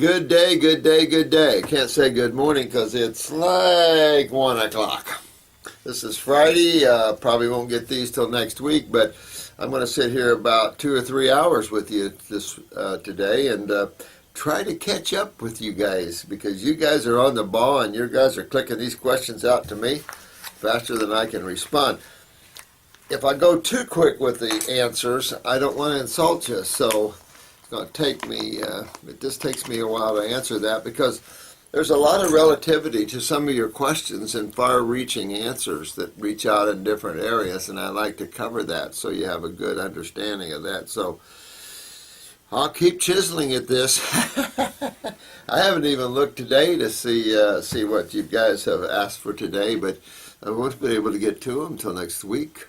Good day, good day, good day. Can't say good morning because it's like 1 o'clock. This is Friday. Probably won't get these till next week, but I'm going to sit here about 2 or 3 hours with you today and try to catch up with you guys because you guys are on the ball and you guys are clicking these questions out to me faster than I can respond. If I go too quick with the answers, I don't want to insult you, so it's going to take me, it just takes me a while to answer that because there's a lot of relativity to some of your questions and far-reaching answers that reach out in different areas, and I like to cover that so you have a good understanding of that. So I'll keep chiseling at this. I haven't even looked today to see what you guys have asked for today, but I won't be able to get to them until next week.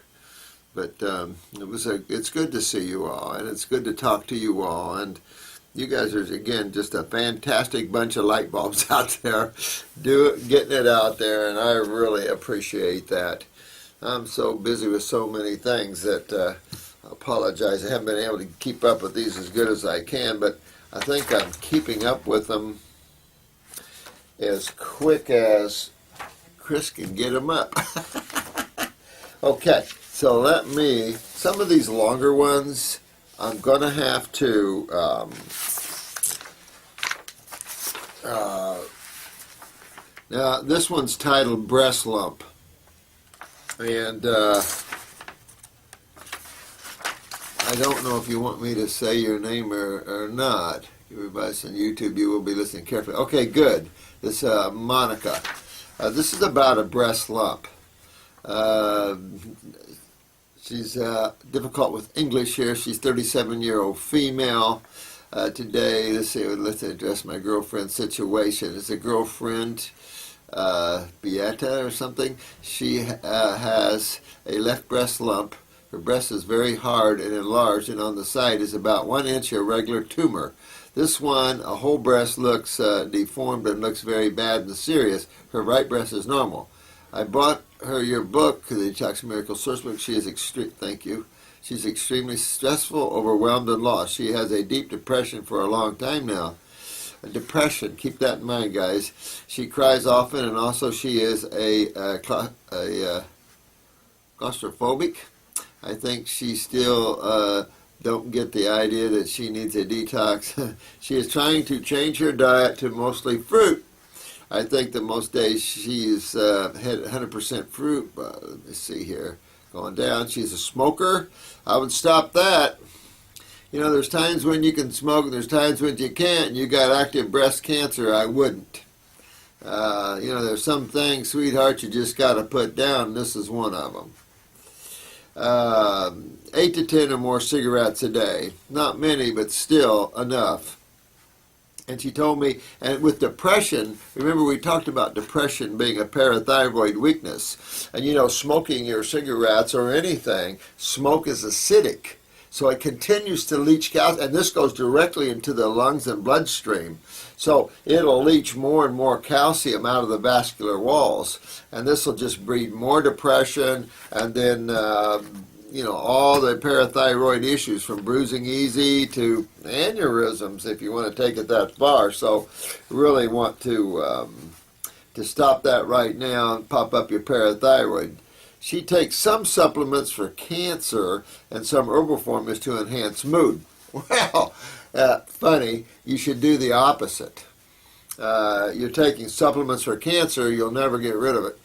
But it's good to see you all, and it's good to talk to you all, and you guys are, again, just a fantastic bunch of light bulbs out there, getting it out there, and I really appreciate that. I'm so busy with so many things that I apologize. I haven't been able to keep up with these as good as I can, but I think I'm keeping up with them as quick as Chris can get them up. Okay. So some of these longer ones, I'm going to have to, now this one's titled Breast Lump, and I don't know if you want me to say your name or not. Everybody on YouTube, you will be listening carefully. Okay, good. This Monica. This is about a breast lump. She's difficult with English here. She's 37-year-old female. Today, let's address my girlfriend's situation. It's a girlfriend, Beata or something. She has a left breast lump. Her breast is very hard and enlarged, and on the side is about 1 inch irregular tumor. This one, a whole breast, looks deformed and looks very bad and serious. Her right breast is normal. I bought her your book, The Detox Miracle Source Book. She is thank you. She's extremely stressful, overwhelmed, and lost. She has a deep depression for a long time now. A depression, keep that in mind, guys. She cries often, and also she is a claustrophobic. I think she still don't get the idea that she needs a detox. She is trying to change her diet to mostly fruit. I think that most days she's had 100% fruit. Let me see here. Going down. She's a smoker. I would stop that. You know, there's times when you can smoke and there's times when you can't. You got active breast cancer. I wouldn't. You know, there's some things, sweetheart, you just got to put down. And this is one of them. 8 to 10 or more cigarettes a day. Not many, but still enough. And she told me, and with depression, remember we talked about depression being a parathyroid weakness. And you know, smoking your cigarettes or anything, smoke is acidic. So it continues to leach calcium, and this goes directly into the lungs and bloodstream. So it'll leach more and more calcium out of the vascular walls. And this will just breed more depression, and then you know, all the parathyroid issues from bruising easy to aneurysms, if you want to take it that far. So really want to stop that right now and pop up your parathyroid. She takes some supplements for cancer and some herbal formulas to enhance mood. Well, funny, you should do the opposite. You're taking supplements for cancer, you'll never get rid of it.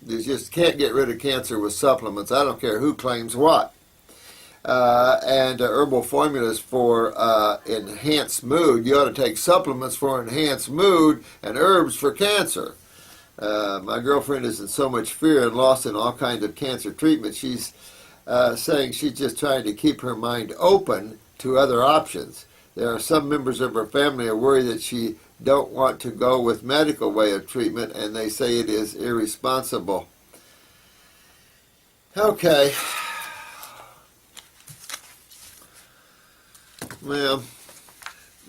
You just can't get rid of cancer with supplements. I don't care who claims what. And herbal formulas for enhanced mood. You ought to take supplements for enhanced mood and herbs for cancer. My girlfriend is in so much fear and lost in all kinds of cancer treatment. She's saying she's just trying to keep her mind open to other options. There are some members of her family are worried that she don't want to go with medical way of treatment, and they say it is irresponsible. Okay. Well,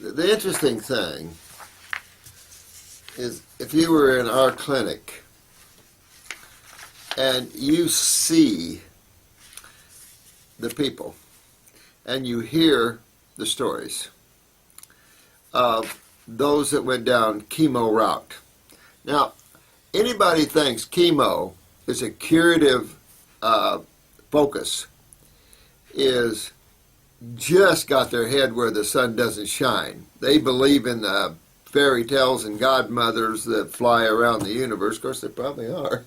the interesting thing is if you were in our clinic and you see the people and you hear the stories of those that went down chemo route. Now, anybody thinks chemo is a curative focus is just got their head where the sun doesn't shine. They believe in the fairy tales and godmothers that fly around the universe. Of course, they probably are.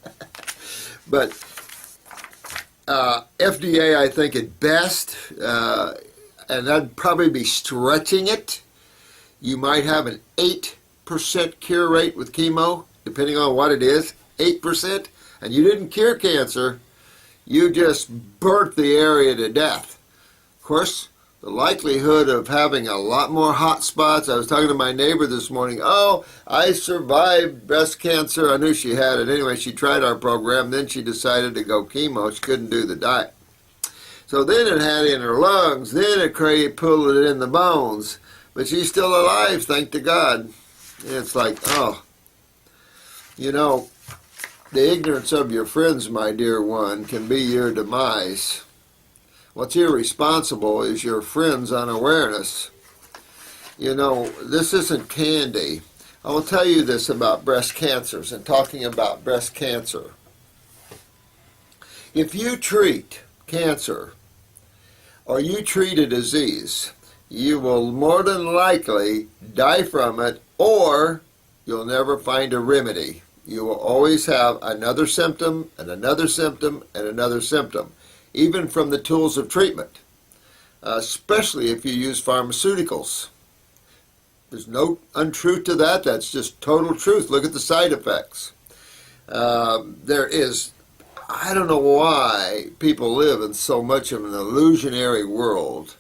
But FDA, I think at best, and I'd probably be stretching it, you might have an 8% cure rate with chemo, depending on what it is, 8%, and you didn't cure cancer, you just burnt the area to death. Of course, the likelihood of having a lot more hot spots. I was talking to my neighbor this morning. Oh, I survived breast cancer. I knew she had it. Anyway, she tried our program. Then she decided to go chemo. She couldn't do the diet. So then it had it in her lungs. Then it pulled it in the bones. But she's still alive, thank to God. And it's like, oh, you know, the ignorance of your friends, my dear one, can be your demise. What's irresponsible is your friends' unawareness. You know, this isn't candy. I will tell you this about breast cancers and talking about breast cancer. If you treat cancer or you treat a disease, you will more than likely die from it, or you'll never find a remedy. You will always have another symptom and another symptom and another symptom, even from the tools of treatment, especially if you use pharmaceuticals. There's no untruth to that. That's just total truth. Look at the side effects. There is, I don't know why people live in so much of an illusionary world.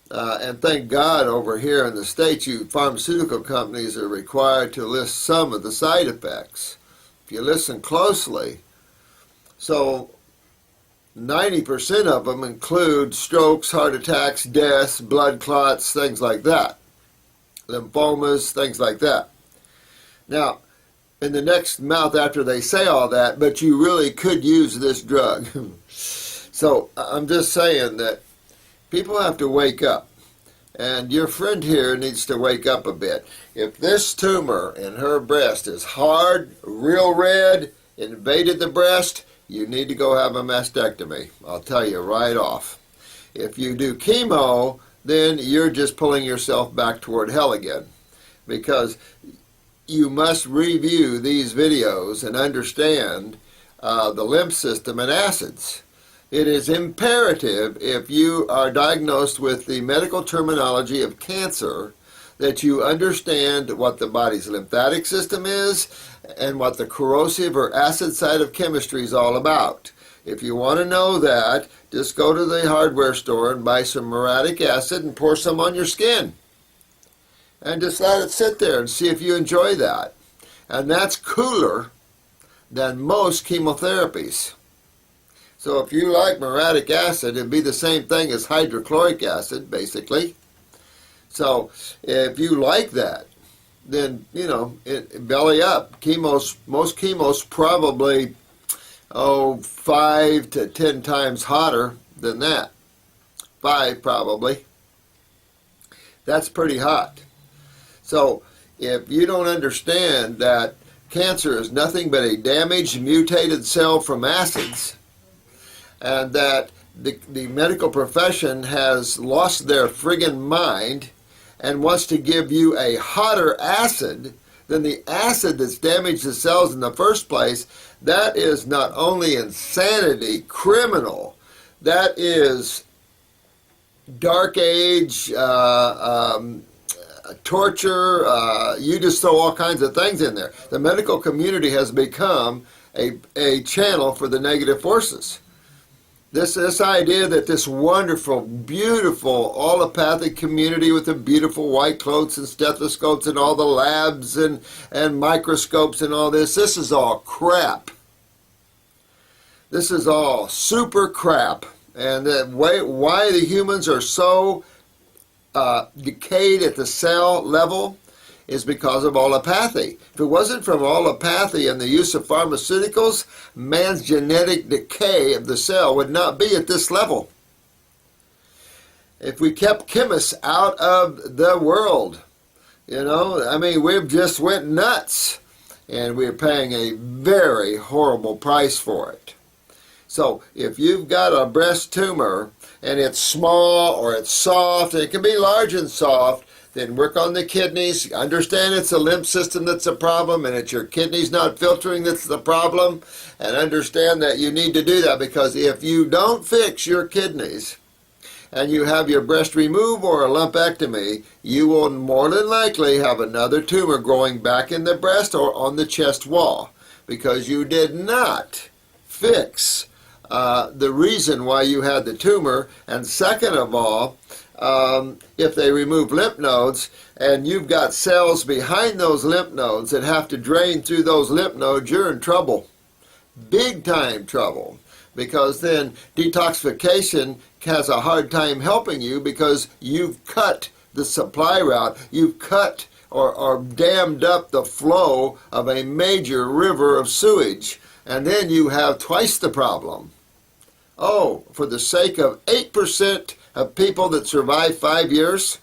And thank God over here in the States, you pharmaceutical companies are required to list some of the side effects. If you listen closely, so 90% of them include strokes, heart attacks, deaths, blood clots, things like that. Lymphomas, things like that. Now, in the next mouth after they say all that, but you really could use this drug. So I'm just saying that people have to wake up. And your friend here needs to wake up a bit. If this tumor in her breast is hard, real red, invaded the breast, you need to go have a mastectomy. I'll tell you right off. If you do chemo, then you're just pulling yourself back toward hell again. Because you must review these videos and understand the lymph system and acids. It is imperative, if you are diagnosed with the medical terminology of cancer, that you understand what the body's lymphatic system is and what the corrosive or acid side of chemistry is all about. If you want to know that, just go to the hardware store and buy some muriatic acid and pour some on your skin. And just let it sit there and see if you enjoy that. And that's cooler than most chemotherapies. So if you like muriatic acid, it'd be the same thing as hydrochloric acid, basically. So if you like that, then, you know, belly up. Most chemos probably, 5 to 10 times hotter than that. 5 probably. That's pretty hot. So if you don't understand that cancer is nothing but a damaged, mutated cell from acids, and that the medical profession has lost their friggin' mind and wants to give you a hotter acid than the acid that's damaged the cells in the first place, that is not only insanity, criminal, that is dark age, torture, you just throw all kinds of things in there. The medical community has become a channel for the negative forces. This idea that this wonderful, beautiful, allopathic community with the beautiful white coats and stethoscopes and all the labs and microscopes and all this is all crap. This is all super crap. And why the humans are so decayed at the cell level is because of allopathy. If it wasn't from allopathy and the use of pharmaceuticals, man's genetic decay of the cell would not be at this level. If we kept chemists out of the world, You know, I mean, we've just went nuts, and we're paying a very horrible price for it. So if you've got a breast tumor and it's small or it's soft, and it can be large and soft, then work on the kidneys. Understand it's the lymph system that's the problem, and it's your kidneys not filtering that's the problem. And understand that you need to do that, because if you don't fix your kidneys and you have your breast removed or a lumpectomy, you will more than likely have another tumor growing back in the breast or on the chest wall, because you did not fix the reason why you had the tumor. And second of all, if they remove lymph nodes and you've got cells behind those lymph nodes that have to drain through those lymph nodes, you're in trouble. Big time trouble. Because then detoxification has a hard time helping you, because you've cut the supply route. You've cut or dammed up the flow of a major river of sewage. And then you have twice the problem. Oh, for the sake of 8% of people that survive 5 years?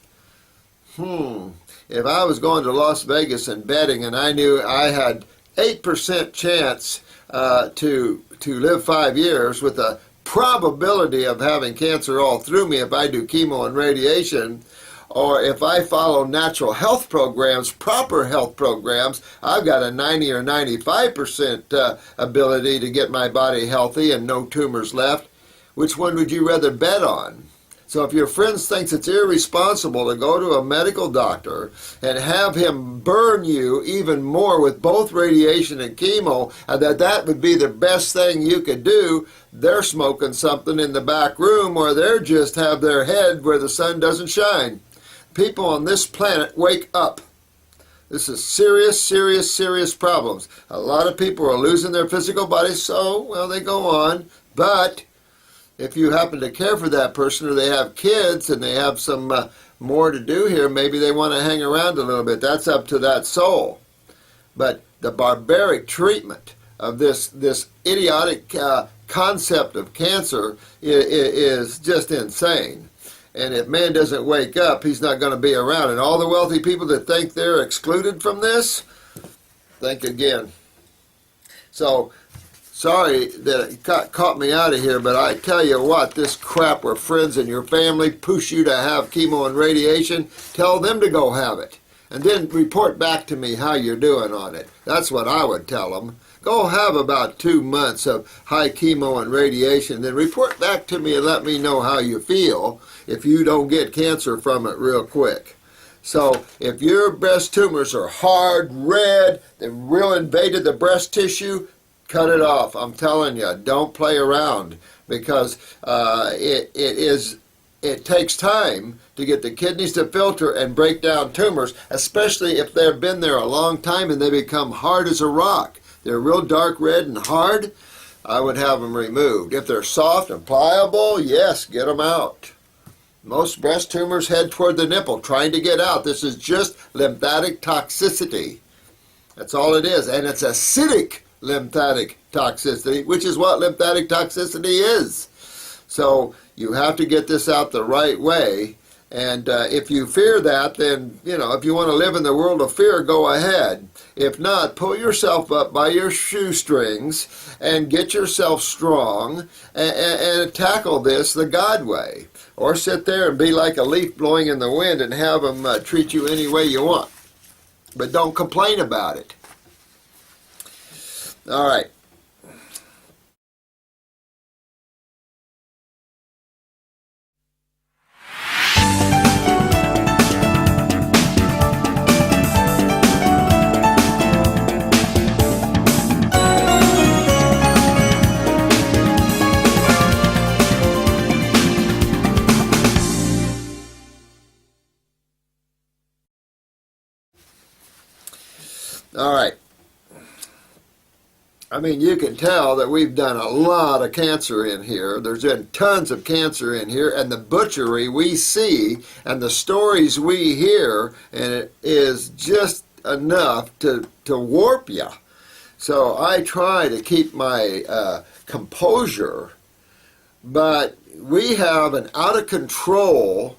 If I was going to Las Vegas and betting and I knew I had 8% chance to live 5 years with a probability of having cancer all through me if I do chemo and radiation, or if I follow natural health programs, proper health programs, I've got a 90 or 95% ability to get my body healthy and no tumors left. Which one would you rather bet on? So if your friend thinks it's irresponsible to go to a medical doctor and have him burn you even more with both radiation and chemo, and that would be the best thing you could do, they're smoking something in the back room, or they're just have their head where the sun doesn't shine. People on this planet, wake up. This is serious, serious, serious problems. A lot of people are losing their physical bodies, so, well, they go on. But if you happen to care for that person, or they have kids and they have some more to do here, maybe they want to hang around a little bit. That's up to that soul. But the barbaric treatment of this idiotic concept of cancer is just insane. And if man doesn't wake up, he's not going to be around. And all the wealthy people that think they're excluded from this, think again. So, sorry that it caught me out of here, but I tell you what, this crap where friends in your family push you to have chemo and radiation, tell them to go have it. And then report back to me how you're doing on it. That's what I would tell them. Go have about 2 months of high chemo and radiation, then report back to me and let me know how you feel if you don't get cancer from it real quick. So if your breast tumors are hard, red, they really invaded the breast tissue, cut it off. I'm telling you, don't play around, because it takes time to get the kidneys to filter and break down tumors, especially if they've been there a long time and they become hard as a rock. They're real dark red and hard, I would have them removed. If they're soft and pliable, yes, get them out. Most breast tumors head toward the nipple, trying to get out. This is just lymphatic toxicity. That's all it is. And it's acidic lymphatic toxicity, which is what lymphatic toxicity is. So you have to get this out the right way. And if you fear that, then, if you want to live in the world of fear, go ahead. If not, pull yourself up by your shoestrings and get yourself strong and tackle this the God way. Or sit there and be like a leaf blowing in the wind and have them treat you any way you want. But don't complain about it. All right. All right. I mean, you can tell that we've done a lot of cancer in here. There's been tons of cancer in here, and the butchery we see and the stories we hear, and it is just enough to warp you. So I try to keep my composure, but we have an out-of-control,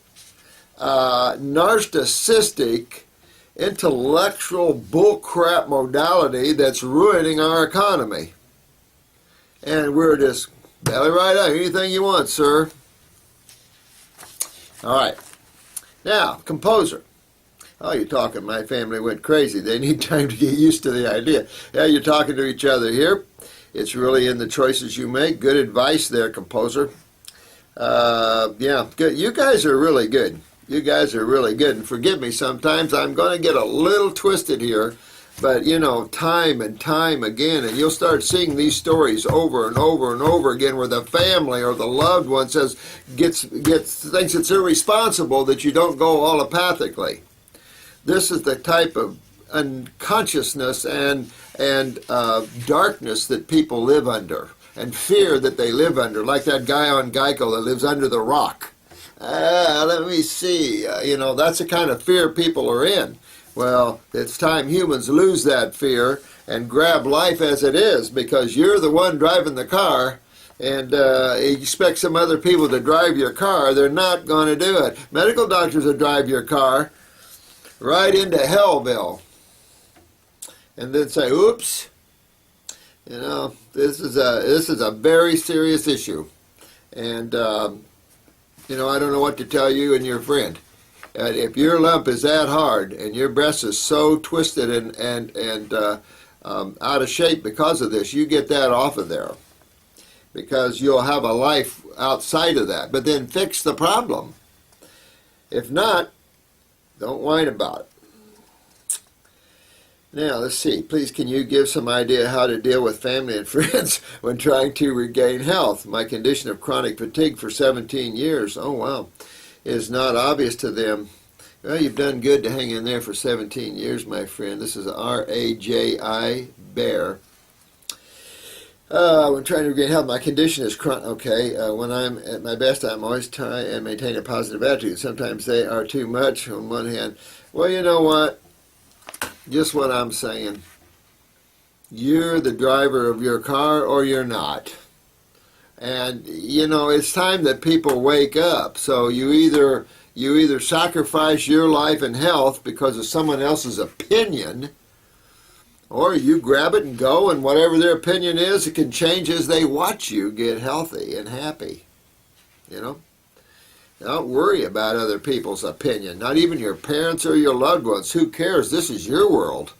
narcissistic, intellectual bullcrap modality that's ruining our economy. And we're just belly right out. Anything you want, sir. All right. Now, composer. Oh, you're talking. My family went crazy. They need time to get used to the idea. Yeah, you're talking to each other here. It's really in the choices you make. Good advice there, composer. Yeah, good. You guys are really good. You guys are really good. And forgive me, sometimes I'm going to get a little twisted here. But, you know, time and time again, and you'll start seeing these stories over and over and over again where the family or the loved one thinks it's irresponsible that you don't go allopathically. This is the type of unconsciousness and darkness that people live under, and fear that they live under, like that guy on Geico that lives under the rock. Let me see. You know, that's the kind of fear people are in. Well, it's time humans lose that fear and grab life as it is, because you're the one driving the car, and you expect some other people to drive your car. They're not going to do it. Medical doctors will drive your car right into Hellville and then say, oops, you know, this is a very serious issue. And, you know, I don't know what to tell you and your friend. If your lump is that hard and your breast is so twisted and out of shape because of this, you get that off of there, because you'll have a life outside of that. But then fix the problem. If not, don't whine about it. Now, let's see. Please, can you give some idea how to deal with family and friends when trying to regain health? My condition of chronic fatigue for 17 years. Oh, wow. Is not obvious to them. Well, you've done good to hang in there for 17 years, my friend. This is R-A-J-I, Bear. When trying to regain health, my condition is chronic. Okay, when I'm at my best, I'm always trying and maintain a positive attitude. Sometimes they are too much on one hand. Well, you know what? Just what I'm saying. You're the driver of your car or you're not. And, you know, it's time that people wake up. So you either sacrifice your life and health because of someone else's opinion, or you grab it and go, and whatever their opinion is, it can change as they watch you get healthy and happy. You know? Don't worry about other people's opinion, not even your parents or your loved ones. Who cares? This is your world.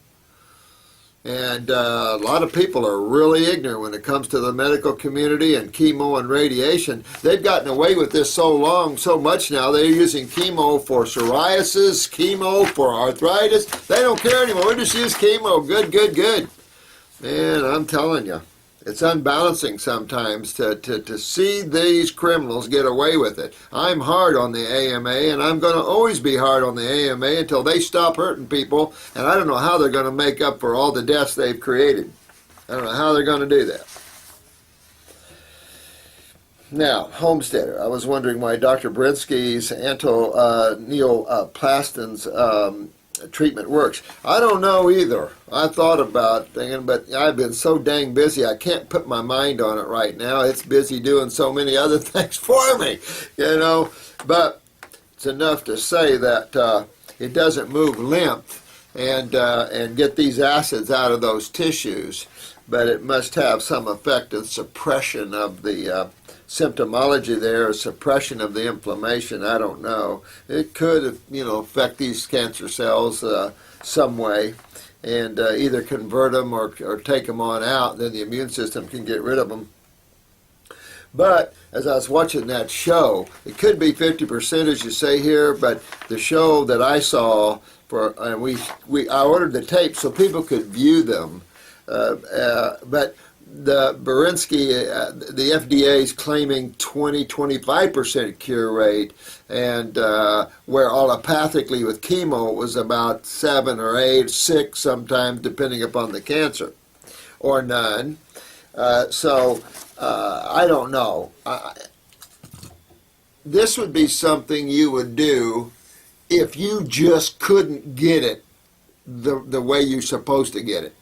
And a lot of people are really ignorant when it comes to the medical community and chemo and radiation. They've gotten away with this so much now, they're using chemo for psoriasis, chemo for arthritis. They don't care anymore. We just use chemo. Good, good, good. Man, I'm telling you, it's unbalancing sometimes to see these criminals get away with it. I'm hard on the AMA, and I'm going to always be hard on the AMA until they stop hurting people, and I don't know how they're going to make up for all the deaths they've created. I don't know how they're going to do that. Now, Homesteader, I was wondering why Dr. Berinsky's neoplastin's treatment works. I don't know either. I thought about thinking, but I've been so dang busy, I can't put my mind on it right now. It's busy doing so many other things for me, you know. But it's enough to say that it doesn't move lymph and get these acids out of those tissues, but it must have some effect in suppression of the symptomology there, suppression of the inflammation. I don't know. It could, you know, affect these cancer cells some way, and either convert them or take them on out. Then the immune system can get rid of them. But as I was watching that show, it could be 50%, as you say here. But the show that I saw, I ordered the tape so people could view them. But the Berinsky, the FDA is claiming 20-25% cure rate, and where allopathically with chemo it was about 7 or 8, 6 sometimes, depending upon the cancer, or none. So I don't know. This would be something you would do if you just couldn't get it the way you're supposed to get it.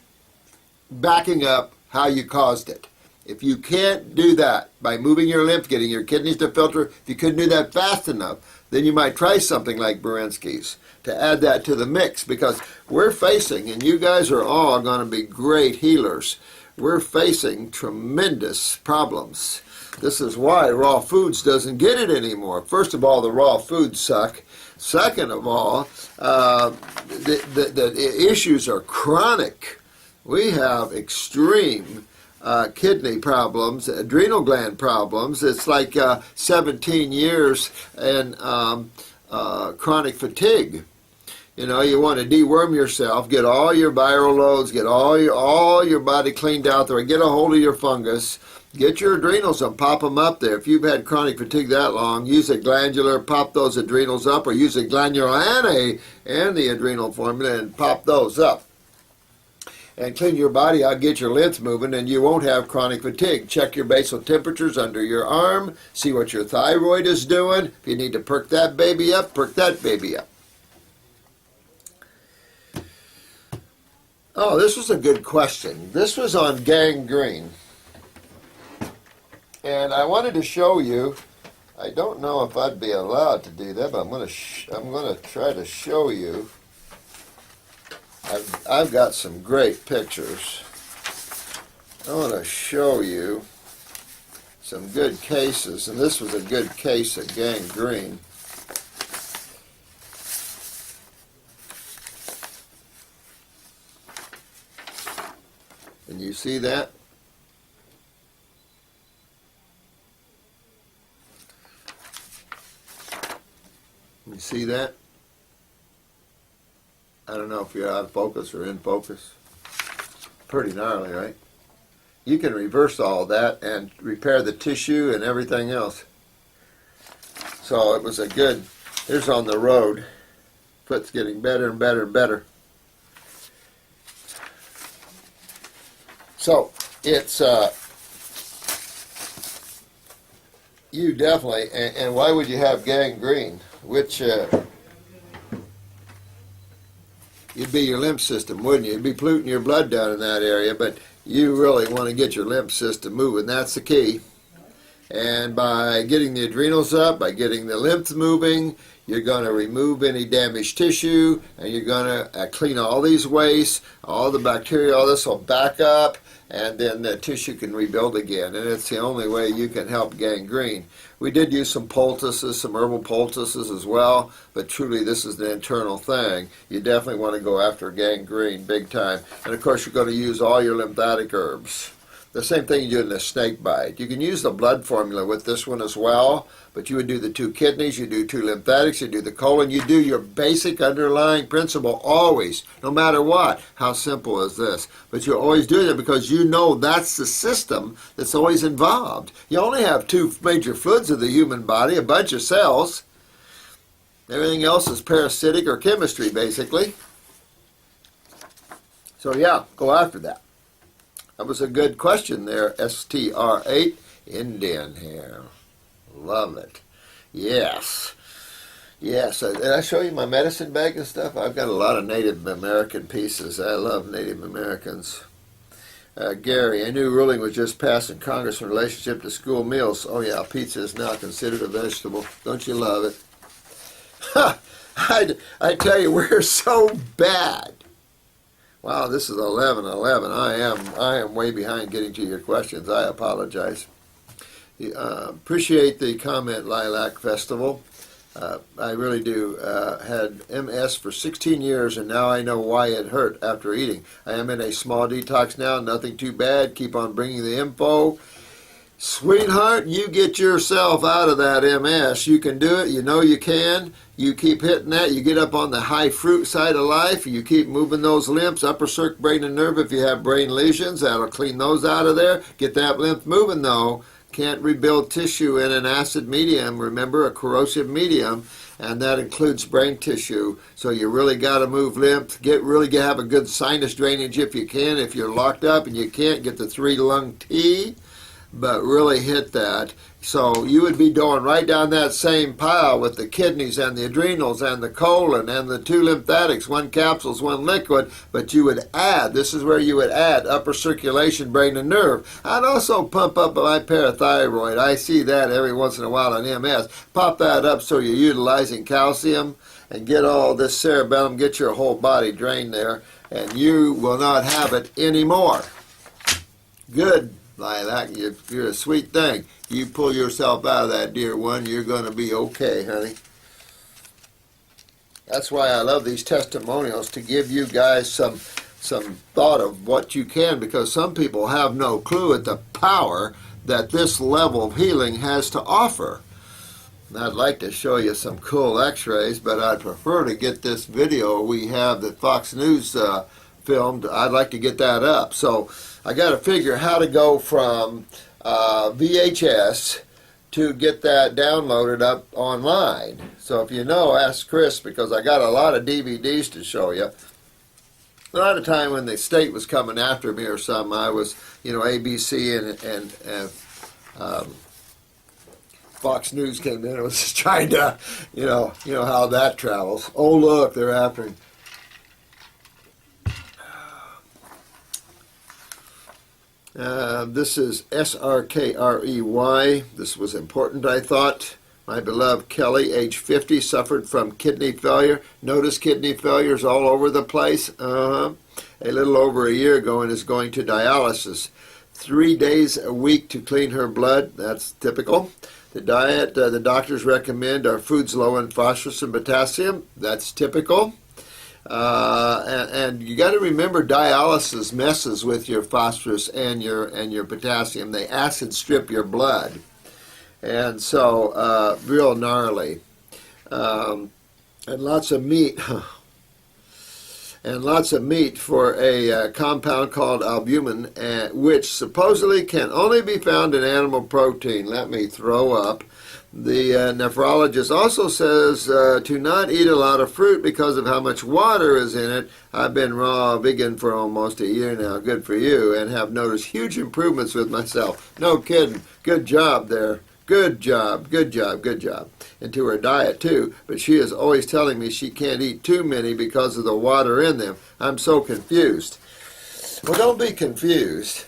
Backing up how you caused it. If you can't do that by moving your lymph, getting your kidneys to filter, if you couldn't do that fast enough, then you might try something like Berinsky's to add that to the mix, because we're facing, and you guys are all going to be great healers, we're facing tremendous problems. This is why raw foods doesn't get it anymore. First of all, the raw foods suck. Second of all, the issues are chronic. We have extreme kidney problems, adrenal gland problems. It's like 17 years and chronic fatigue. You know, you want to deworm yourself, get all your viral loads, get all your body cleaned out there, get a hold of your fungus, get your adrenals and pop them up there. If you've had chronic fatigue that long, use a glandular, pop those adrenals up, or use a glandular and the adrenal formula and pop those up. And clean your body out, get your lymph moving, and you won't have chronic fatigue. Check your basal temperatures under your arm, see what your thyroid is doing. If you need to perk that baby up, perk that baby up. Oh, this was a good question. This was on gangrene. And I wanted to show you, I don't know if I'd be allowed to do that, but I'm going to try to show you. I've got some great pictures. I want to show you some good cases, and this was a good case of gangrene. Can you see that? You see that? I don't know if you're out of focus or in focus. Pretty gnarly, right? You can reverse all that and repair the tissue and everything else. So it was a good, here's on the road. Foot's getting better and better and better. So it's, you definitely, and why would you have gangrene? Which, you'd be your lymph system, wouldn't you? You'd be polluting your blood down in that area, but you really want to get your lymph system moving. That's the key. And by getting the adrenals up, by getting the lymph moving, you're going to remove any damaged tissue, and you're going to clean all these wastes, all the bacteria, all this will back up, and then the tissue can rebuild again. And it's the only way you can help gangrene. We did use some poultices, some herbal poultices as well, but truly this is the internal thing. You definitely want to go after gangrene big time. And of course you're going to use all your lymphatic herbs. The same thing you do in a snake bite. You can use the blood formula with this one as well, but you would do the 2 kidneys, you do 2 lymphatics, you do the colon, you do your basic underlying principle always, no matter what. How simple is this? But you always do that because you know that's the system that's always involved. You only have 2 major fluids of the human body, a bunch of cells. Everything else is parasitic or chemistry, basically. So yeah, go after that. That was a good question there, STR8, Indian hair. Love it. Yes. Yes. Did I show you my medicine bag and stuff? I've got a lot of Native American pieces. I love Native Americans. Gary, a new ruling was just passed in Congress in relationship to school meals. Oh yeah, pizza is now considered a vegetable. Don't you love it? Ha! I tell you, we're so bad. Wow, this is 11:11. I am way behind getting to your questions. I apologize. Appreciate the comment, Lilac Festival. I really do. Had MS for 16 years, and now I know why it hurt after eating. I am in a small detox now. Nothing too bad. Keep on bringing the info. Sweetheart, you get yourself out of that MS. You can do it. You know you can. You keep hitting that. You get up on the high fruit side of life. You keep moving those lymphs, upper circ, brain, and nerve. If you have brain lesions, that'll clean those out of there. Get that lymph moving, though. Can't rebuild tissue in an acid medium. Remember, a corrosive medium, and that includes brain tissue. So you really got to move lymph. Have a good sinus drainage if you can. If you're locked up and you can't, get the 3-lung T. but really hit that. So you would be going right down that same pile with the kidneys and the adrenals and the colon and the 2 lymphatics, 1 capsules, 1 liquid, but you would add, this is where you would add upper circulation, brain and nerve. I'd also pump up my parathyroid. I see that every once in a while on MS. Pop that up so you're utilizing calcium and get all this cerebellum, get your whole body drained there, and you will not have it anymore. Good. Lilac, you're a sweet thing. You pull yourself out of that, dear one, you're going to be okay, honey. That's why I love these testimonials, to give you guys some thought of what you can, because some people have no clue at the power that this level of healing has to offer. And I'd like to show you some cool x-rays, but I'd prefer to get this video we have that Fox News filmed. I'd like to get that up. So I got to figure how to go from VHS to get that downloaded up online. So if you know, ask Chris, because I got a lot of DVDs to show you. A lot of time when the state was coming after me or something, I was, ABC and Fox News came in and was just trying to, you know how that travels. Oh, look, they're after him. This is SRKREY. This was important, I thought. My beloved Kelly, age 50, suffered from kidney failure. Notice kidney failures all over the place. A little over a year ago, and is going to dialysis. 3 days a week to clean her blood. That's typical. The diet the doctors recommend are foods low in phosphorus and potassium. That's typical. And you got to remember, dialysis messes with your phosphorus and your potassium. They acid strip your blood, and so real gnarly. And lots of meat, and lots of meat for a compound called albumin, which supposedly can only be found in animal protein. Let me throw up. The nephrologist also says to not eat a lot of fruit because of how much water is in it. I've been raw vegan for almost a year now. Good for you, and have noticed huge improvements with myself. No kidding. Good job there. Good job, good job, good job. And to her diet too, but she is always telling me she can't eat too many because of the water in them. I'm so confused. Well, don't be confused.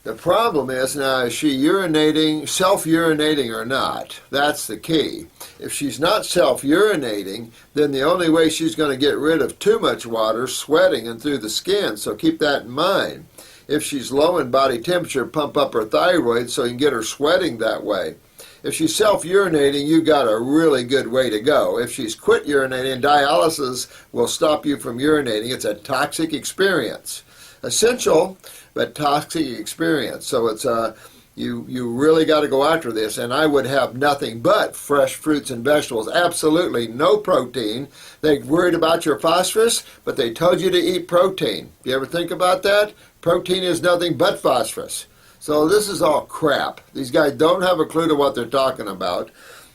The problem is now, is she urinating, self-urinating or not? That's the key. If she's not self-urinating, then the only way she's going to get rid of too much water, sweating and through the skin, so keep that in mind. If she's low in body temperature, pump up her thyroid so you can get her sweating that way. If she's self-urinating, you got a really good way to go. If she's quit urinating, dialysis will stop you from urinating. It's a toxic experience. Essential, but toxic experience. So it's you really got to go after this. And I would have nothing but fresh fruits and vegetables. Absolutely no protein. They worried about your phosphorus, but they told you to eat protein. You ever think about that? Protein is nothing but phosphorus. So this is all crap. These guys don't have a clue to what they're talking about.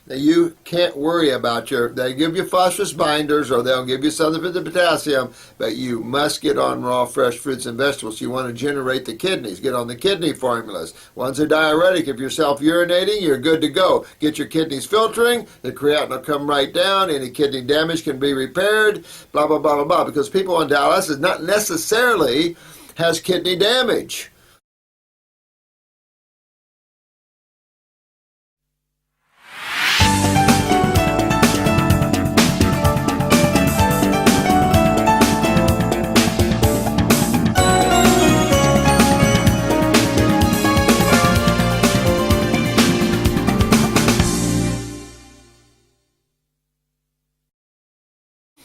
You can't worry about they give you phosphorus binders, or they'll give you something for the potassium, but you must get on raw, fresh fruits and vegetables. You want to generate the kidneys. Get on the kidney formulas. One's a diuretic. If you're self-urinating, you're good to go. Get your kidneys filtering. The creatinine will come right down. Any kidney damage can be repaired, blah, blah, blah, blah, blah. Because people on dialysis not necessarily has kidney damage.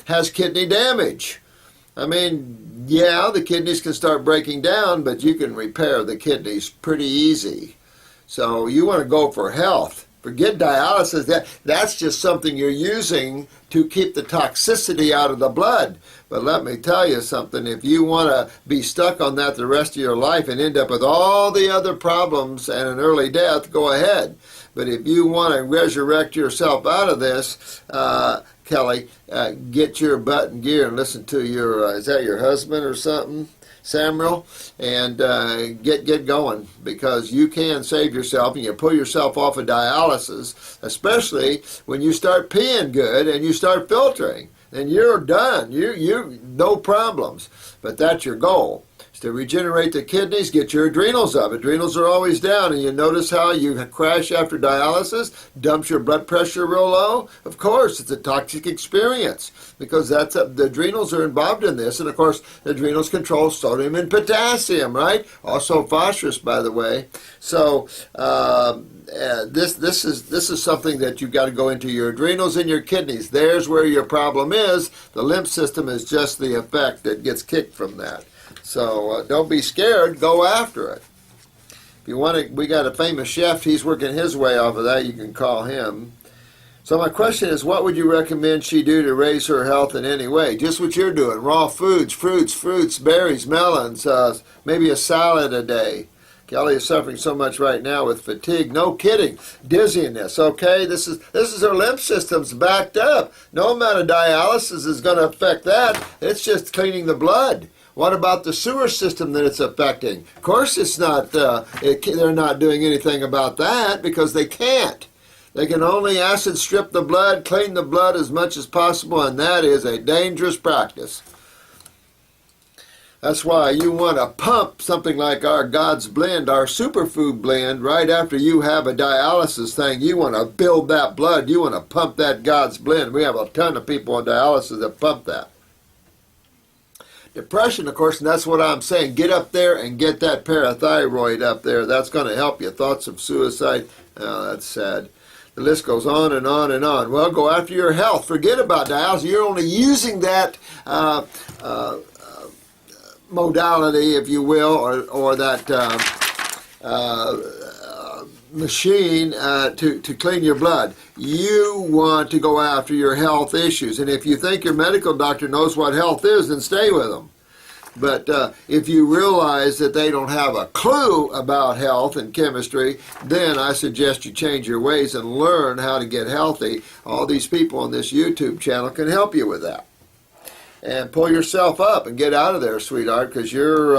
Has kidney damage. I mean, yeah, the kidneys can start breaking down, but you can repair the kidneys pretty easy. So you want to go for health. Forget dialysis. That's just something you're using to keep the toxicity out of the blood. But let me tell you something. If you want to be stuck on that the rest of your life and end up with all the other problems and an early death, go ahead. But if you want to resurrect yourself out of this, Kelly, get your butt in gear and listen to your, is that your husband or something? Samuel, and get going, because you can save yourself, and you pull yourself off of dialysis, especially when you start peeing good and you start filtering. Then you're done. You no problems. But that's your goal. To regenerate the kidneys, get your adrenals up. Adrenals are always down, and you notice how you crash after dialysis, dumps your blood pressure real low. Of course, it's a toxic experience, because the adrenals are involved in this, and of course, the adrenals control sodium and potassium, right? Also phosphorus, by the way. So this is something that you've got to go into your adrenals and your kidneys. There's where your problem is. The lymph system is just the effect that gets kicked from that. So don't be scared. Go after it. If you want to, we got a famous chef. He's working his way off of that. You can call him. So my question is, what would you recommend she do to raise her health in any way? Just what you're doing. Raw foods, fruits, berries, melons, maybe a salad a day. Kelly is suffering so much right now with fatigue. No kidding. Dizziness, okay? This is her lymph system's backed up. No amount of dialysis is going to affect that. It's just cleaning the blood. What about the sewer system that it's affecting? Of course it's not, they're not doing anything about that, because they can't. They can only acid strip the blood, clean the blood as much as possible, and that is a dangerous practice. That's why you want to pump something like our God's Blend, our superfood blend, right after you have a dialysis thing. You want to build that blood. You want to pump that God's Blend. We have a ton of people on dialysis that pump that. Depression, of course, and that's what I'm saying. Get up there and get that parathyroid up there. That's going to help you. Thoughts of suicide, oh, that's sad. The list goes on and on and on. Well, go after your health. Forget about dialysis. You're only using that modality, if you will, or that machine to clean your blood. You want to go after your health issues, and if you think your medical doctor knows what health is, then stay with them. But if you realize that they don't have a clue about health and chemistry, then I suggest you change your ways and learn how to get healthy. All these people on this YouTube channel can help you with that. And pull yourself up and get out of there, sweetheart, because you're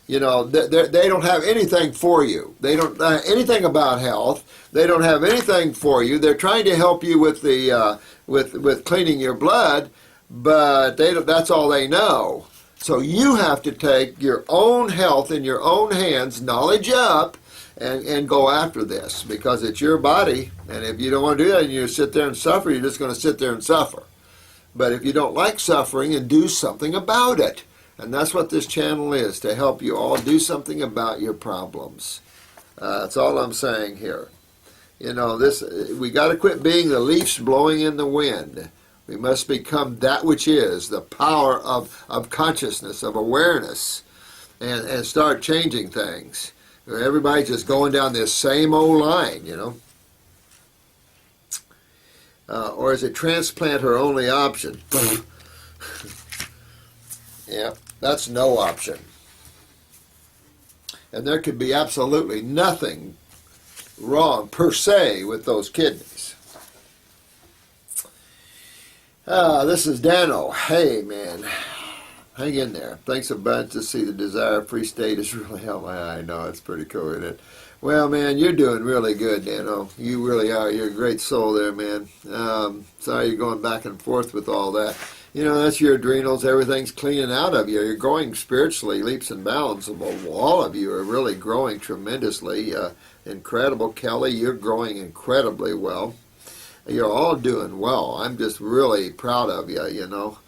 they don't have anything for you. They don't know anything about health. They don't have anything for you. They're trying to help you with the with cleaning your blood, but that's all they know. So you have to take your own health in your own hands, knowledge up, and go after this, because it's your body. And if you don't want to do that and you sit there and suffer, you're just going to sit there and suffer. But if you don't like suffering, and do something about it. And that's what this channel is, to help you all do something about your problems. That's all I'm saying here. You know, we got to quit being the leaves blowing in the wind. We must become that which is, the power of consciousness, of awareness, and start changing things. Everybody's just going down this same old line, you know. Or is a transplant her only option? Yeah, that's no option. And there could be absolutely nothing wrong per se with those kidneys. This is Dano. Hey, man. Hang in there. Thanks a bunch to see the desire-free state is really helped my eye. I know, it's pretty cool, isn't it? Well, man, you're doing really good, Dano. You really are. You're a great soul there, man. Sorry you're going back and forth with all that. You know, that's your adrenals. Everything's cleaning out of you. You're growing spiritually, leaps and bounds. All of you are really growing tremendously. Incredible. Kelly, you're growing incredibly well. You're all doing well. I'm just really proud of you, you know.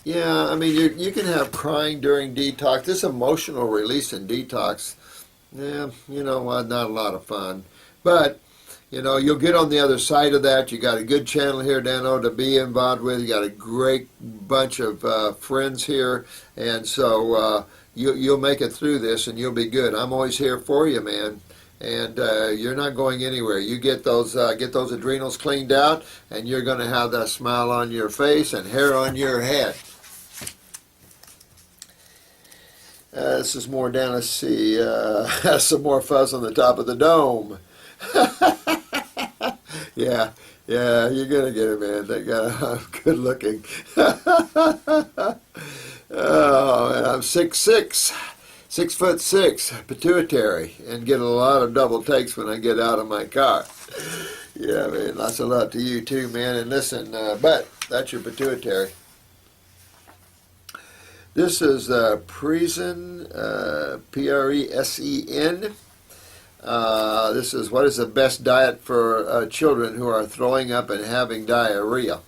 Yeah, I mean, you can have crying during detox. This emotional release in detox, yeah, you know what, not a lot of fun. But, you know, you'll get on the other side of that. You got a good channel here, Dano, to be involved with. You got a great bunch of friends here. And so you'll make it through this, and you'll be good. I'm always here for you, man. And you're not going anywhere. You get those adrenals cleaned out, and you're going to have that smile on your face and hair on your head. This is more down. Let's see. Some more fuzz on the top of the dome. Yeah, you're going to get it, man. They got good looking. Oh, and I'm 6'6", 6'6", pituitary, and get a lot of double takes when I get out of my car. Yeah, man, lots of love to you too, man. And listen, but that's your pituitary. This is Presen, Presen. This is what is the best diet for children who are throwing up and having diarrhea.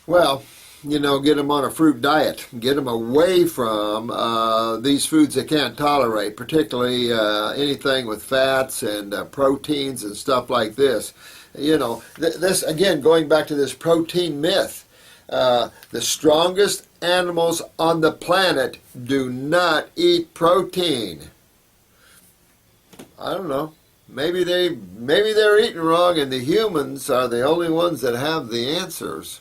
Well, you know, get them on a fruit diet. Get them away from these foods they can't tolerate, particularly anything with fats and proteins and stuff like this. You know, this, again, going back to this protein myth, the strongest animals on the planet do not eat protein. I don't know. Maybe they're eating wrong and the humans are the only ones that have the answers.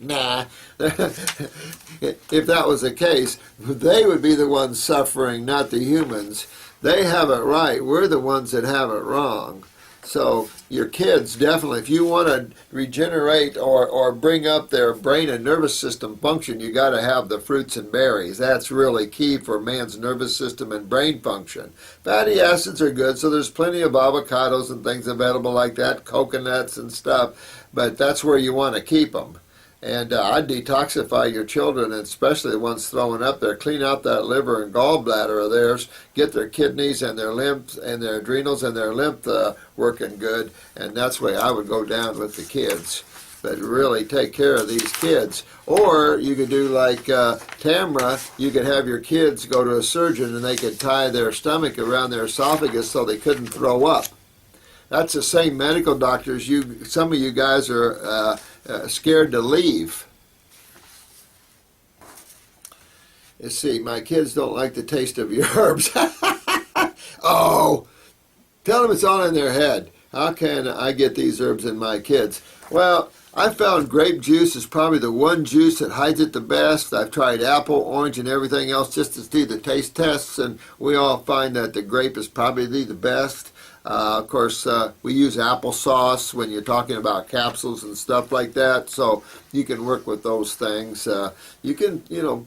Nah. If that was the case, they would be the ones suffering, not the humans. They have it right. We're the ones that have it wrong. So your kids, definitely, if you want to regenerate or bring up their brain and nervous system function, you got to have the fruits and berries. That's really key for man's nervous system and brain function. Fatty acids are good, so there's plenty of avocados and things available like that, coconuts and stuff, but that's where you want to keep them. And I'd detoxify your children, and especially the ones throwing up there. Clean out that liver and gallbladder of theirs. Get their kidneys and their lymph and their adrenals and their lymph working good. And that's the way I would go down with the kids. But really take care of these kids. Or you could do like Tamra. You could have your kids go to a surgeon and they could tie their stomach around their esophagus so they couldn't throw up. That's the same medical doctors some of you guys are scared to leave. Let's see, my kids don't like the taste of your herbs. Oh, tell them it's all in their head. How can I get these herbs in my kids? Well, I found grape juice is probably the one juice that hides it the best. I've tried apple, orange, and everything else just to see the taste tests, and we all find that the grape is probably the best. Of course, we use applesauce when you're talking about capsules and stuff like that, so you can work with those things. You can,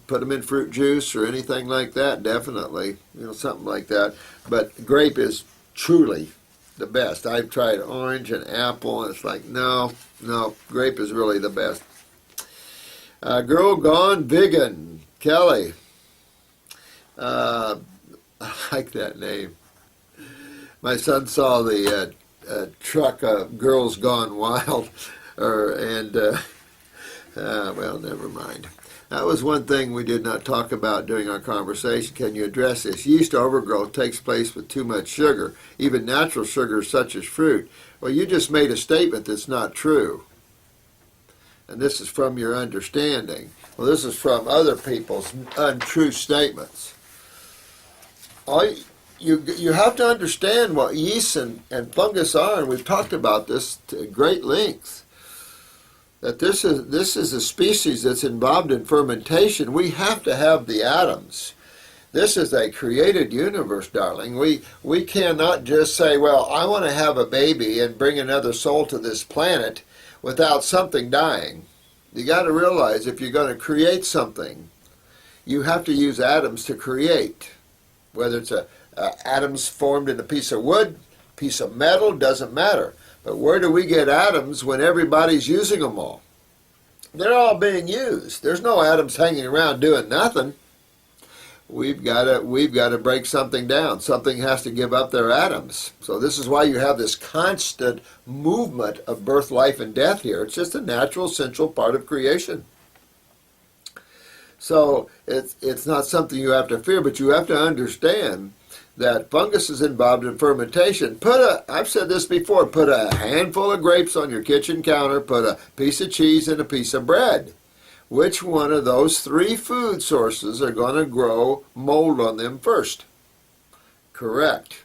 put them in fruit juice or anything like that, definitely, something like that. But grape is truly the best. I've tried orange and apple, and it's like, no, grape is really the best. Girl Gone Vegan, Kelly. I like that name. My son saw the truck, Girls Gone Wild, well, never mind. That was one thing we did not talk about during our conversation. Can you address this? Yeast overgrowth takes place with too much sugar, even natural sugars such as fruit. Well, you just made a statement that's not true. And this is from your understanding. Well, this is from other people's untrue statements. You have to understand what yeast and fungus are, and we've talked about this to great length. That this is a species that's involved in fermentation. We have to have the atoms. This is a created universe, darling. We cannot just say, well, I want to have a baby and bring another soul to this planet without something dying. You got to realize if you're going to create something, you have to use atoms to create. Whether it's atoms formed in a piece of wood, piece of metal, doesn't matter. But where do we get atoms when everybody's using them all? They're all being used. There's no atoms hanging around doing nothing. We've got to break something down. Something has to give up their atoms. So this is why you have this constant movement of birth, life, and death here. It's just a natural, central part of creation. So it's not something you have to fear, but you have to understand that fungus is involved in fermentation. I've said this before, put a handful of grapes on your kitchen counter, put a piece of cheese and a piece of bread. Which one of those three food sources are going to grow mold on them first? Correct.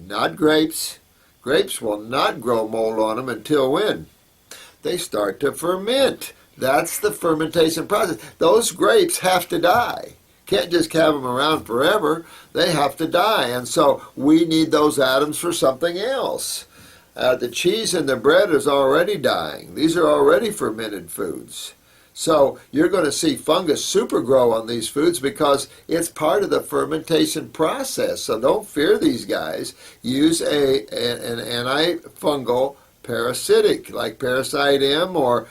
Not grapes. Grapes will not grow mold on them until when? They start to ferment. That's the fermentation process. Those grapes have to die. Can't just have them around forever. They have to die. And so we need those atoms for something else. The cheese and the bread is already dying. These are already fermented foods. So you're going to see fungus super grow on these foods because it's part of the fermentation process. So don't fear these guys. Use an antifungal parasitic like Parasite M or,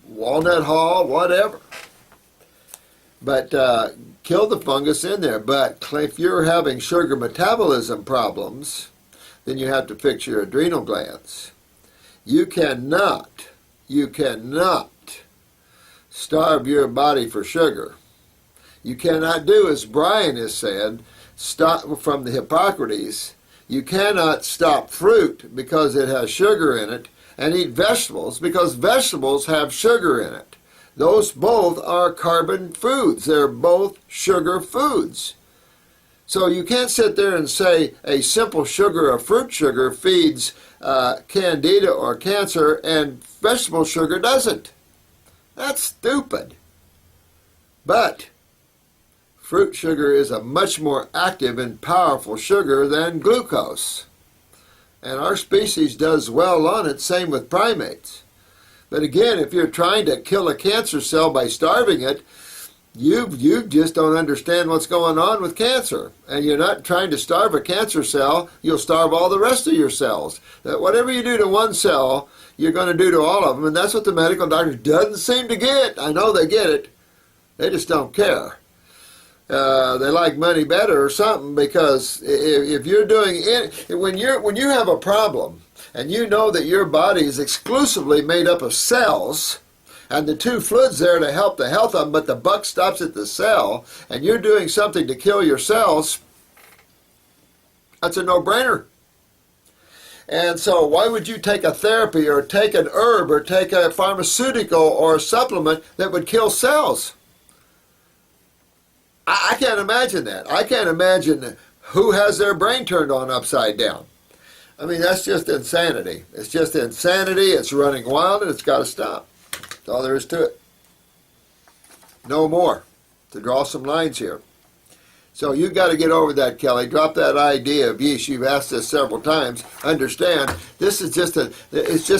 Walnut Hall, whatever. But kill the fungus in there. But if you're having sugar metabolism problems, then you have to fix your adrenal glands. You cannot starve your body for sugar. You cannot do, as Brian has said, stop from the Hippocrates, you cannot stop fruit because it has sugar in it and eat vegetables because vegetables have sugar in it. Those both are carbon foods. They're both sugar foods. So you can't sit there and say a simple sugar of fruit sugar feeds candida or cancer and vegetable sugar doesn't. That's stupid. But fruit sugar is a much more active and powerful sugar than glucose. And our species does well on it, same with primates. But again, if you're trying to kill a cancer cell by starving it, you just don't understand what's going on with cancer. And you're not trying to starve a cancer cell, you'll starve all the rest of your cells. That whatever you do to one cell, you're going to do to all of them. And that's what the medical doctor doesn't seem to get. I know they get it. They just don't care. They like money better or something, because if you're doing it, when you have a problem and you know that your body is exclusively made up of cells, and the two fluids there to help the health of them, but the buck stops at the cell, and you're doing something to kill your cells, that's a no-brainer. And so why would you take a therapy or take an herb or take a pharmaceutical or a supplement that would kill cells? I can't imagine that. I can't imagine who has their brain turned on upside down. I mean, that's just insanity. It's just insanity. It's running wild, and it's got to stop. That's all there is to it. No more. To draw some lines here. So you've got to get over that, Kelly. Drop that idea of yeast. You've asked this several times. Understand, this is just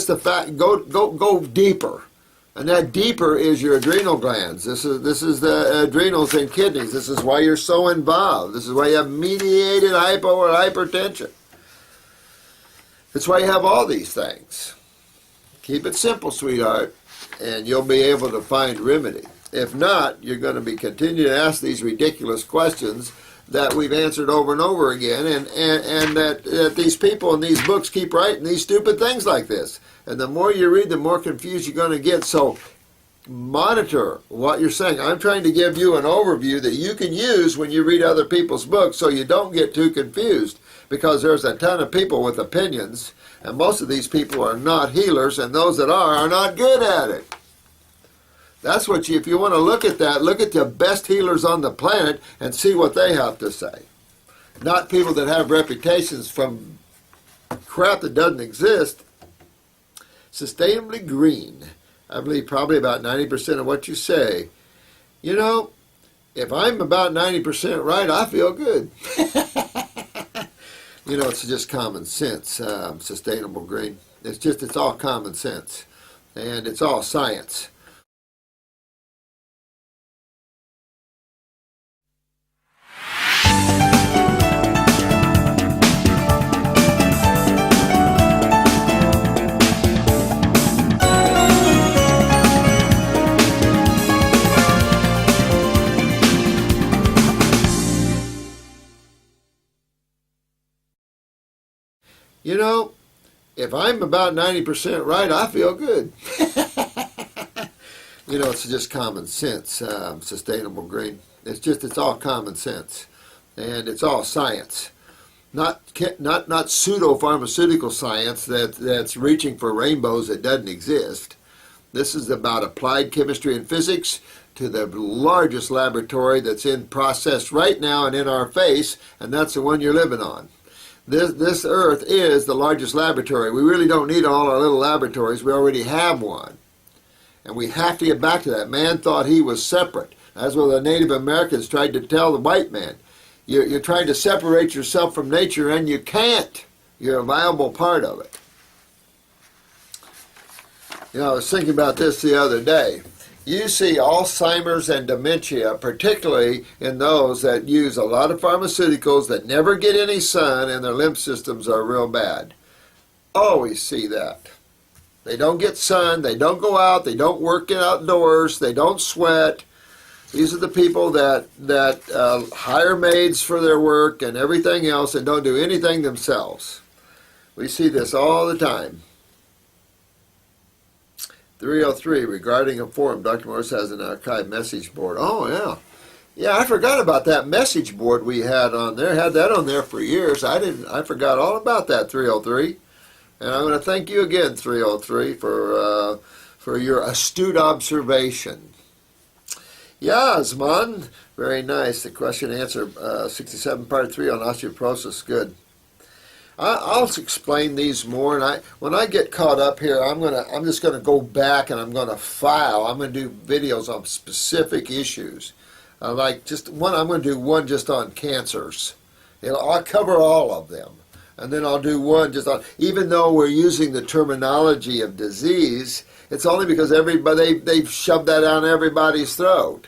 a fact. Go deeper. And that deeper is your adrenal glands. This is the adrenals and kidneys. This is why you're so involved. This is why you have mediated hypo or hypertension. That's why you have all these things. Keep it simple, sweetheart, and you'll be able to find remedy. If not, you're going to be continuing to ask these ridiculous questions that we've answered over and over again, and that these people in these books keep writing these stupid things like this. And the more you read, the more confused you're going to get. So monitor what you're saying. I'm trying to give you an overview that you can use when you read other people's books so you don't get too confused, because there's a ton of people with opinions, and most of these people are not healers, and those that are not good at it. That's what if you want to look at that, look at the best healers on the planet and see what they have to say. Not people that have reputations from crap that doesn't exist. Sustainably Green. I believe probably about 90% of what you say. You know, if I'm about 90% right, I feel good. You know, it's just common sense, Sustainable Green. It's all common sense. And it's all science. You know, if I'm about 90% right, I feel good. You know, it's just common sense, Sustainable Green. It's all common sense. And it's all science. Not pseudo-pharmaceutical science that's reaching for rainbows that doesn't exist. This is about applied chemistry and physics to the largest laboratory that's in process right now and in our face, and that's the one you're living on. This Earth is the largest laboratory. We really don't need all our little laboratories. We already have one. And we have to get back to that. Man thought he was separate. That's what the Native Americans tried to tell the white man. You're trying to separate yourself from nature, and you can't. You're a viable part of it. You know, I was thinking about this the other day. You see Alzheimer's and dementia, particularly in those that use a lot of pharmaceuticals that never get any sun and their lymph systems are real bad. Always see that. They don't get sun, they don't go out, they don't work outdoors, they don't sweat. These are the people that hire maids for their work and everything else and don't do anything themselves. We see this all the time. 303, regarding a forum, Dr. Morris has an archive message board. Oh, yeah. Yeah, I forgot about that message board we had on there. Had that on there for years. I forgot all about that, 303. And I'm going to thank you again, 303, for your astute observation. Yasman, very nice. The question and answer, 67 part 3 on osteoporosis. Good. I'll explain these more, and when I get caught up here, I'm just going to go back and I'm going to file. I'm going to do videos on specific issues. Like just one, I'm going to do one just on cancers. I'll cover all of them, and then I'll do one just on. Even though we're using the terminology of disease, it's only because they've shoved that down everybody's throat.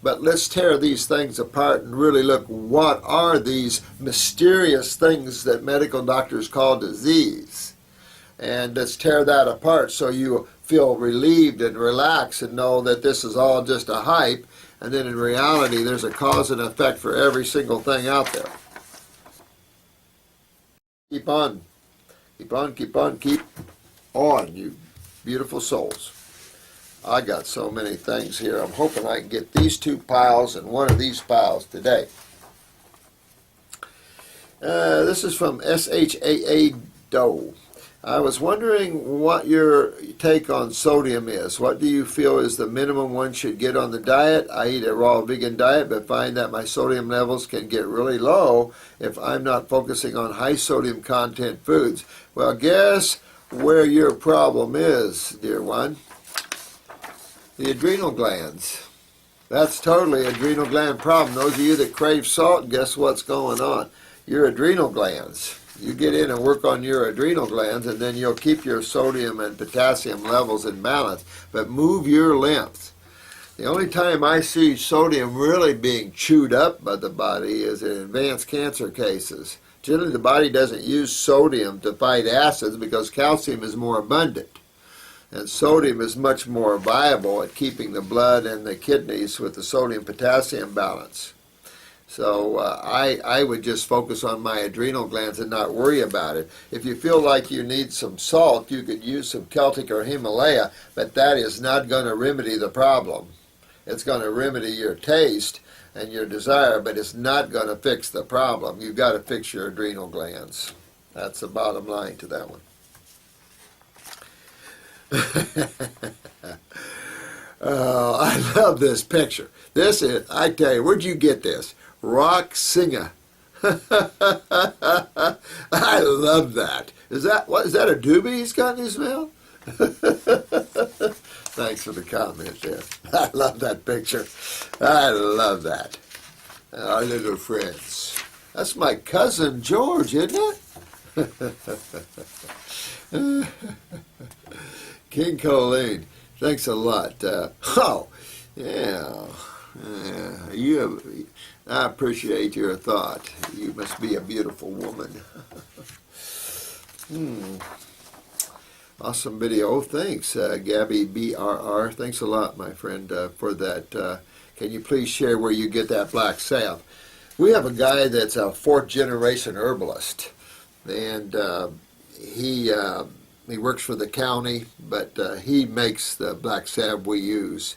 But let's tear these things apart and really look, what are these mysterious things that medical doctors call disease? And let's tear that apart so you feel relieved and relaxed and know that this is all just a hype, and then in reality there's a cause and effect for every single thing out there. Keep on, keep on, keep on, keep on, you beautiful souls. I got so many things here. I'm hoping I can get these two piles and one of these piles today. This is from SHAA Doe. I was wondering what your take on sodium is. What do you feel is the minimum one should get on the diet? I eat a raw vegan diet, but find that my sodium levels can get really low if I'm not focusing on high sodium content foods. Well, guess where your problem is, dear one? The adrenal glands. That's totally adrenal gland problem. Those of you that crave salt, guess what's going on? Your adrenal glands. You get in and work on your adrenal glands, and then you'll keep your sodium and potassium levels in balance. But move your lymph. The only time I see sodium really being chewed up by the body is in advanced cancer cases. Generally, the body doesn't use sodium to fight acids because calcium is more abundant. And sodium is much more viable at keeping the blood and the kidneys with the sodium-potassium balance. So I would just focus on my adrenal glands and not worry about it. If you feel like you need some salt, you could use some Celtic or Himalaya, but that is not going to remedy the problem. It's going to remedy your taste and your desire, but it's not going to fix the problem. You've got to fix your adrenal glands. That's the bottom line to that one. Oh, I love this picture. This is, I tell you, where'd you get this? Rock singer. I love that. Is that a doobie he's got in his mouth? Thanks for the comment there. I love that picture. I love that. Our little friends. That's my cousin George, isn't it? King Colleen, thanks a lot. I appreciate your thought. You must be a beautiful woman. Awesome video. Oh, thanks, Gabby BRR. Thanks a lot, my friend, for that. Can you please share where you get that black salve? We have a guy that's a fourth-generation herbalist, and he works for the county, but he makes the black salve we use.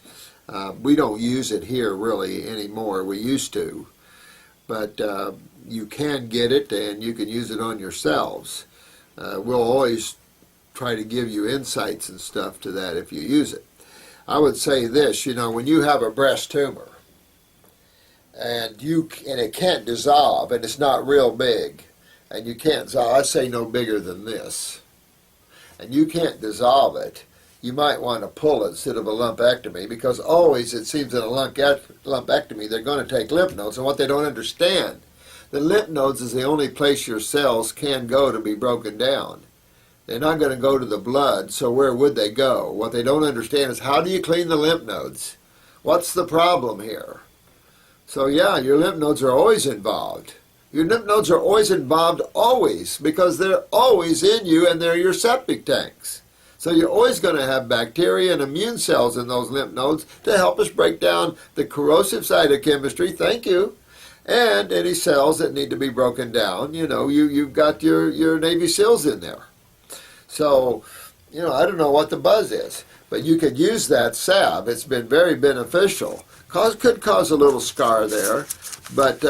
We don't use it here really anymore. We used to, but you can get it and you can use it on yourselves. We'll always try to give you insights and stuff to that if you use it. I would say this, when you have a breast tumor and it can't dissolve and it's not real big, and you can't dissolve, I'd say no bigger than this, and you can't dissolve it, you might want to pull it instead of a lumpectomy, because always it seems in a lumpectomy they're going to take lymph nodes, and what they don't understand, the lymph nodes is the only place your cells can go to be broken down. They're not going to go to the blood, so where would they go? What they don't understand is, how do you clean the lymph nodes? What's the problem here? So yeah, your lymph nodes are always involved. Your lymph nodes are always involved, always, because they're always in you and they're your septic tanks. So you're always going to have bacteria and immune cells in those lymph nodes to help us break down the corrosive cytochemistry, thank you, and any cells that need to be broken down. You know, you've got your Navy SEALs in there. So, you know, I don't know what the buzz is, but you could use that salve. It's been very beneficial. Could cause a little scar there, but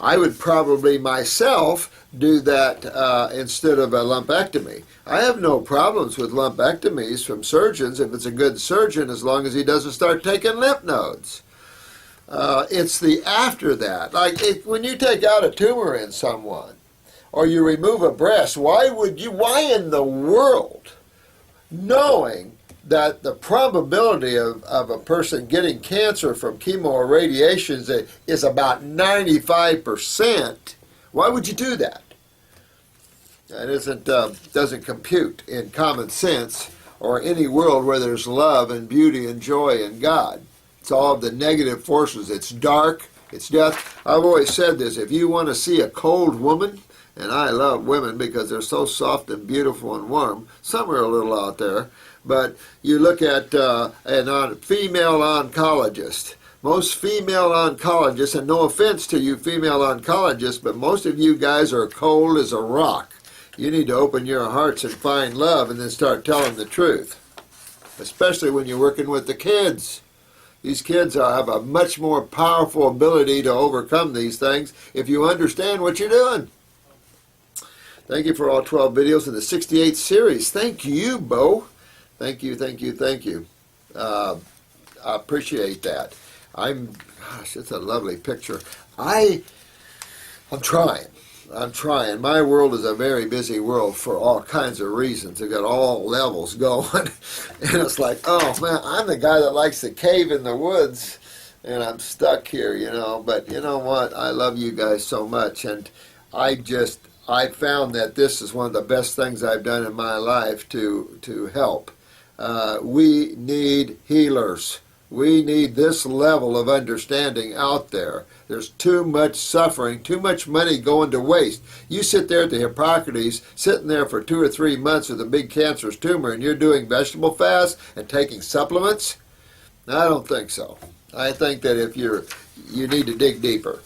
I would probably myself do that instead of a lumpectomy. I have no problems with lumpectomies from surgeons if it's a good surgeon, as long as he doesn't start taking lymph nodes. It's the after that. Like when you take out a tumor in someone, or you remove a breast, why in the world, knowing that the probability of a person getting cancer from chemo or radiation is about 95%, why would you do that? That doesn't compute in common sense or any world where there's love and beauty and joy and God. It's all of the negative forces. It's dark, it's death. I've always said this, if you want to see a cold woman, and I love women because they're so soft and beautiful and warm, some are a little out there, but you look at female oncologist. Most female oncologists, and no offense to you female oncologists, but most of you guys are cold as a rock. You need to open your hearts and find love and then start telling the truth, especially when you're working with the kids. These kids have a much more powerful ability to overcome these things if you understand what you're doing. Thank you for all 12 videos in the 68 series. Thank you, Bo. Thank you, thank you, thank you. I appreciate that. Gosh, it's a lovely picture. I'm trying. My world is a very busy world for all kinds of reasons. I've got all levels going. And it's like, oh man, I'm the guy that likes to cave in the woods and I'm stuck here, you know. But you know what? I love you guys so much, and I found that this is one of the best things I've done in my life to help. We need healers. We need this level of understanding out there. There's too much suffering, too much money going to waste. You sit there at the Hippocrates, sitting there for 2 or 3 months with a big cancerous tumor, and you're doing vegetable fast and taking supplements? I don't think so. I think that if you need to dig deeper.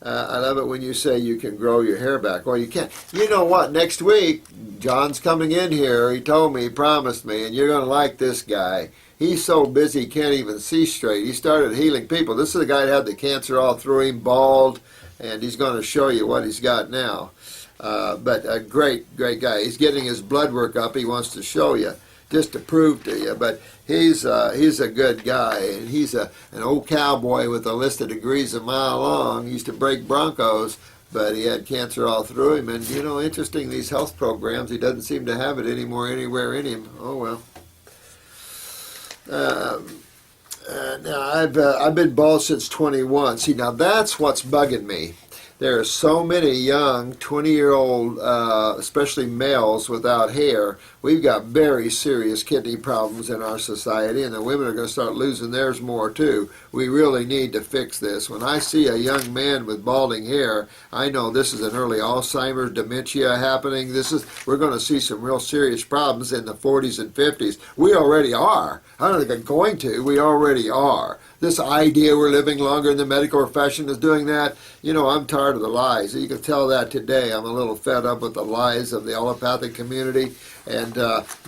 I love it when you say you can grow your hair back. Well, you can't. You know what? Next week, John's coming in here. He told me, he promised me, and you're going to like this guy. He's so busy he can't even see straight. He started healing people. This is the guy that had the cancer all through him, bald, and he's going to show you what he's got now. But a great, great guy. He's getting his blood work up. He wants to show you, just to prove to you. But he's a good guy, and he's an old cowboy with a list of degrees a mile long. He used to break Broncos, but he had cancer all through him. And, you know, interesting, these health programs, he doesn't seem to have it anymore anywhere in him. Oh, well. Now I've been bald since 21. See, now that's what's bugging me. There are so many young 20-year-old, especially males without hair. We've got very serious kidney problems in our society, and the women are going to start losing theirs more too. We really need to fix this. When I see a young man with balding hair, I know this is an early Alzheimer's, dementia happening. We're going to see some real serious problems in the 40s and 50s. We already are. I don't think I'm going to. We already are. This idea we're living longer in the medical profession is doing that. You know, I'm tired of the lies. You can tell that today. I'm a little fed up with the lies of the allopathic community. And,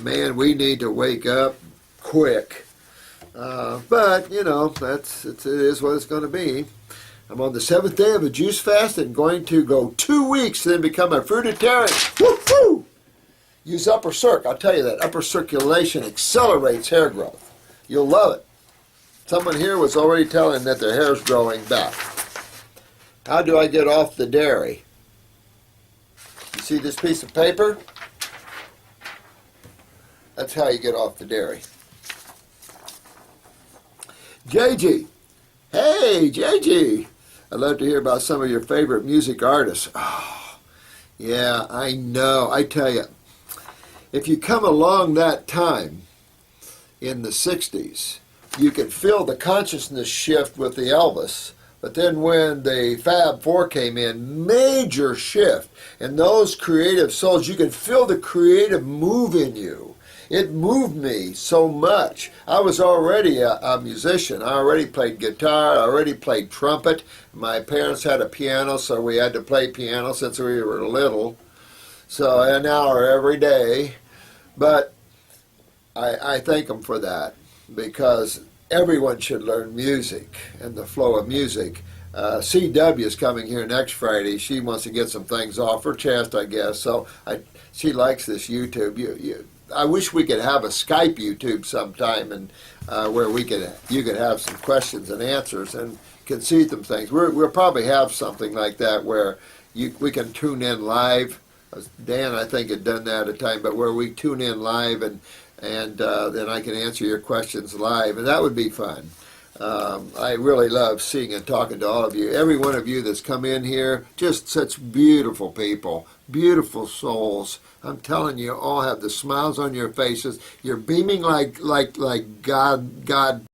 man, we need to wake up quick. But, you know, it is what it's going to be. I'm on the 7th day of a juice fast and going to go 2 weeks and then become a fruitarian. Woo-hoo! Use upper circ. I'll tell you that. Upper circulation accelerates hair growth. You'll love it. Someone here was already telling that their hair's growing back. How do I get off the dairy? You see this piece of paper? That's how you get off the dairy. JG. Hey, JG. I'd love to hear about some of your favorite music artists. Oh, Yeah, I know. I tell you, if you come along that time in the 60s, you could feel the consciousness shift with the Elvis. But then when the Fab Four came in, major shift. And those creative souls, you could feel the creative move in you. It moved me so much. I was already a musician. I already played guitar. I already played trumpet. My parents had a piano, so we had to play piano since we were little. So an hour every day. But I thank them for that, because everyone should learn music and the flow of music. CW is coming here next Friday. She wants to get some things off her chest, I guess. So she likes this YouTube. I wish we could have a Skype YouTube sometime, and where you could have some questions and answers and can see some things. We'll probably have something like that where we can tune in live. Dan, I think, had done that at a time, but where we tune in live and then I can answer your questions live, and that would be fun. I really love seeing and talking to all of you. Every one of you that's come in here, just such beautiful people, beautiful souls. I'm telling you, all have the smiles on your faces. You're beaming like God.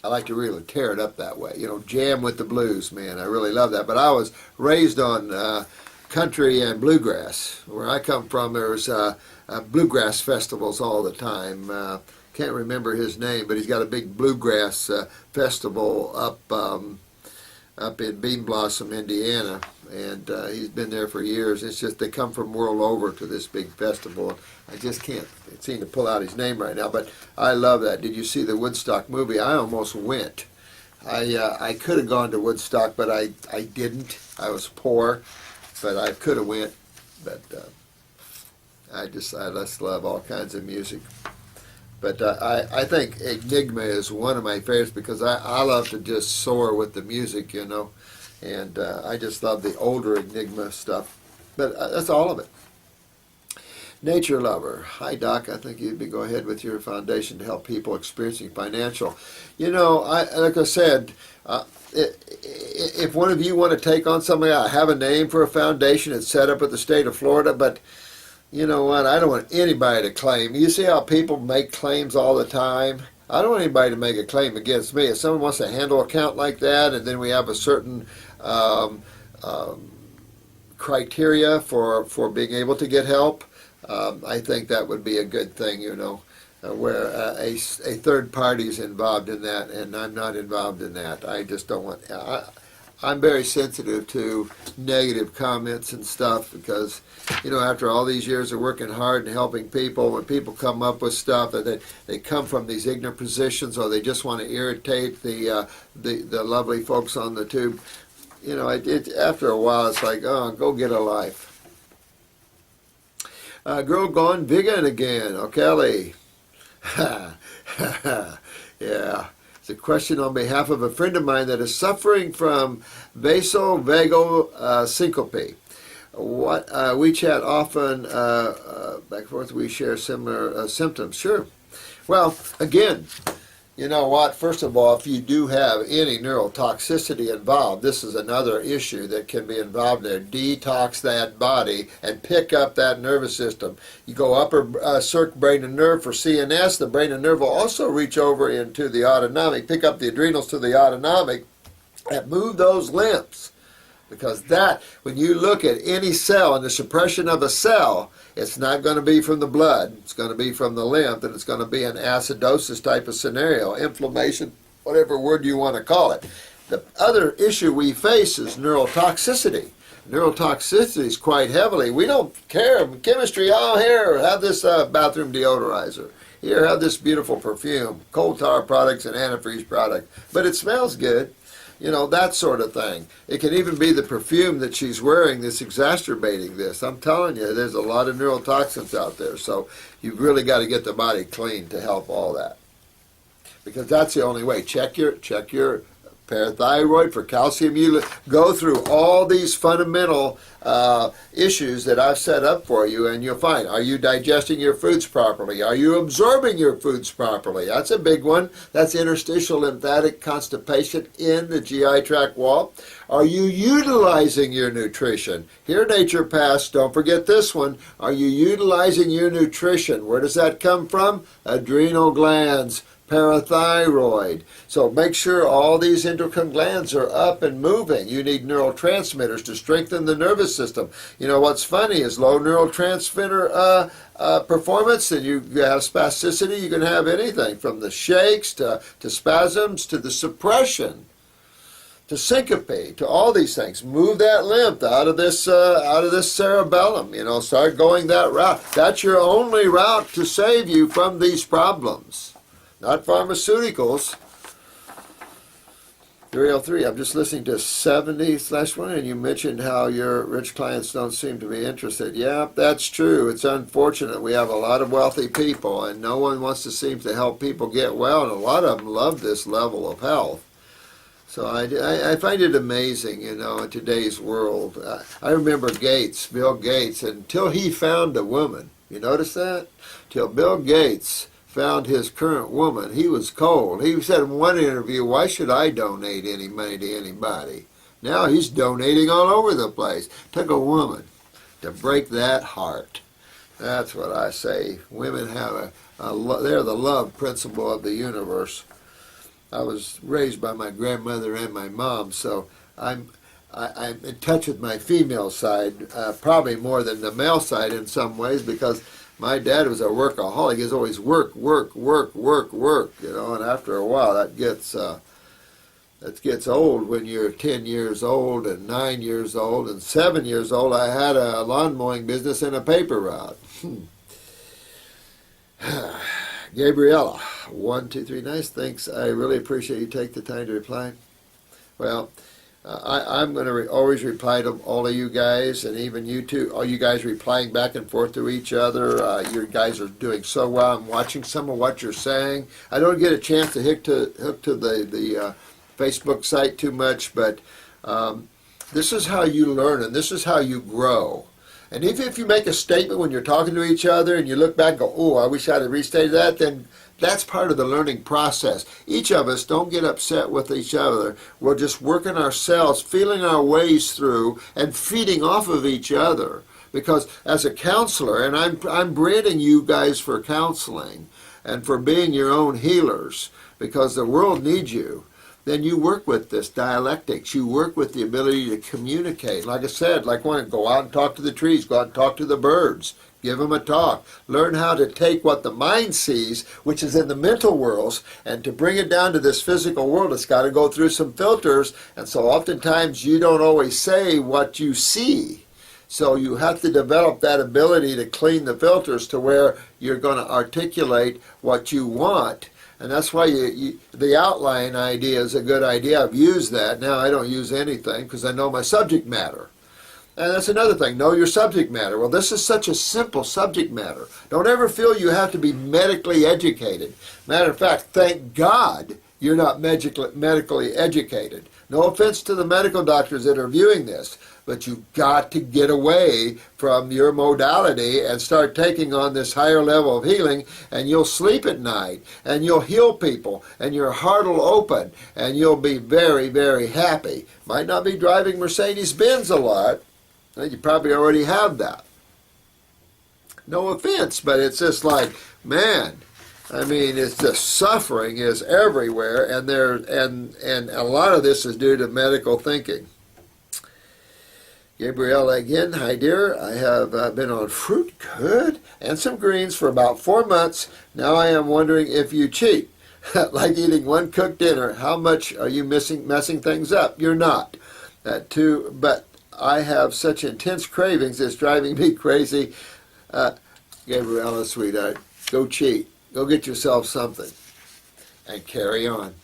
I like to really tear it up that way. Jam with the blues, man. I really love that. But I was raised on country and bluegrass. Where I come from, there's bluegrass festivals all the time. Can't remember his name, but he's got a big bluegrass festival up in Bean Blossom, Indiana, and he's been there for years. It's just they come from world over to this big festival. I just can't seem to pull out his name right now, but I love that. Did you see the Woodstock movie? I almost went. I could have gone to Woodstock, but I didn't. I was poor, but I could have went. But I just love all kinds of music. But I think Enigma is one of my favorites because I love to just soar with the music, and I just love the older Enigma stuff. But that's all of it. Nature Lover. Hi, Doc. I think you'd go ahead with your foundation to help people experiencing financial. Like I said, if one of you want to take on something, I have a name for a foundation. It's set up at the state of Florida, but you know what? I don't want anybody to claim. You see how people make claims all the time? I don't want anybody to make a claim against me. If someone wants to handle an account like that, and then we have a certain criteria for being able to get help, I think that would be a good thing, where a third party is involved in that, and I'm not involved in that. I just don't want. I'm very sensitive to negative comments and stuff because, after all these years of working hard and helping people, when people come up with stuff that they come from these ignorant positions or they just want to irritate the lovely folks on the tube, after a while it's like, oh, go get a life. Girl gone vegan again. Oh, Kelly. Yeah. It's a question on behalf of a friend of mine that is suffering from vasovagal syncope. What we chat often back and forth. We share similar symptoms. Sure. Well, again, you know what? First of all, if you do have any neurotoxicity involved, this is another issue that can be involved there. Detox that body and pick up that nervous system. You go upper circ brain and nerve for CNS. The brain and nerve will also reach over into the autonomic, pick up the adrenals to the autonomic, and move those lymphs. Because that, when you look at any cell and the suppression of a cell, it's not going to be from the blood. It's going to be from the lymph, and it's going to be an acidosis type of scenario, inflammation, whatever word you want to call it. The other issue we face is neurotoxicity. Neurotoxicity is quite heavily. We don't care. Chemistry, oh, here, have this bathroom deodorizer. Here, have this beautiful perfume, coal tar products and antifreeze product. But it smells good. You know, that sort of thing. It can even be the perfume that she's wearing that's exacerbating this. I'm telling you, there's a lot of neurotoxins out there. So you've really got to get the body clean to help all that. Because that's the only way. Check your parathyroid for calcium. You go through all these fundamental issues that I've set up for you, and you'll find, are you digesting your foods properly? Are you absorbing your foods properly? That's a big one. That's interstitial lymphatic constipation in the GI tract wall. Are you utilizing your nutrition? Here, naturopaths, don't forget this one. Are you utilizing your nutrition? Where does that come from? Adrenal glands, parathyroid. So make sure all these endocrine glands are up and moving. You need neurotransmitters to strengthen the nervous system. You know what's funny is low neurotransmitter performance, and you have spasticity. You can have anything from the shakes to spasms to the suppression to syncope to all these things. Move that lymph out of this cerebellum. You know, start going that route. That's your only route to save you from these problems. Not pharmaceuticals. 303, I'm just listening to 70/1, and you mentioned how your rich clients don't seem to be interested. Yeah, that's true. It's unfortunate. We have a lot of wealthy people, and no one wants to seem to help people get well, and a lot of them love this level of health. So I find it amazing, you know, in today's world. I remember Bill Gates, until he found a woman. You notice that? Till Bill Gates found his current woman, he was cold. He said in one interview, why should I donate any money to anybody? Now he's donating all over the place. Took a woman to break that heart. That's what I say. Women have they're the love principle of the universe. I was raised by my grandmother and my mom, so I'm in touch with my female side, probably more than the male side in some ways, because my dad was a workaholic. He's always work, you know, and after a while that gets old when you're 10 years old and 9 years old and 7 years old. I had a lawn mowing business and a paper route. Gabriella, 1, 2, 3, nice, thanks. I really appreciate you take the time to reply. Well, I'm going to always reply to all of you guys, and even you two, all you guys replying back and forth to each other. You guys are doing so well. I'm watching some of what you're saying. I don't get a chance to hook to the Facebook site too much, but this is how you learn, and this is how you grow. And even if you make a statement when you're talking to each other and you look back and go, oh, I wish I'd have restated that, then that's part of the learning process. Each of us don't get upset with each other. We're just working ourselves, feeling our ways through, and feeding off of each other. Because as a counselor, and I'm branding you guys for counseling and for being your own healers, because the world needs you, then you work with this dialectics. You work with the ability to communicate. Like I said, like one, go out and talk to the trees, go out and talk to the birds, give them a talk. Learn how to take what the mind sees, which is in the mental worlds, and to bring it down to this physical world, it's got to go through some filters. And so oftentimes you don't always say what you see. So you have to develop that ability to clean the filters to where you're going to articulate what you want. And that's why the outline idea is a good idea. I've used that. Now I don't use anything because I know my subject matter. And that's another thing. Know your subject matter. Well, this is such a simple subject matter. Don't ever feel you have to be medically educated. Matter of fact, thank God you're not medically educated. No offense to the medical doctors that are viewing this, but you've got to get away from your modality and start taking on this higher level of healing, and you'll sleep at night, and you'll heal people, and your heart will open, and you'll be very, very happy. Might not be driving Mercedes-Benz a lot. You probably already have that. No offense, but it's just like, man, I mean, it's just suffering is everywhere, and a lot of this is due to medical thinking. Gabrielle again, hi dear, I have been on fruit, good, and some greens for about 4 months. Now I am wondering if you cheat, like eating one cooked dinner. How much are you messing things up? You're not. But I have such intense cravings, it's driving me crazy. Gabriella, sweetheart, go cheat. Go get yourself something and carry on.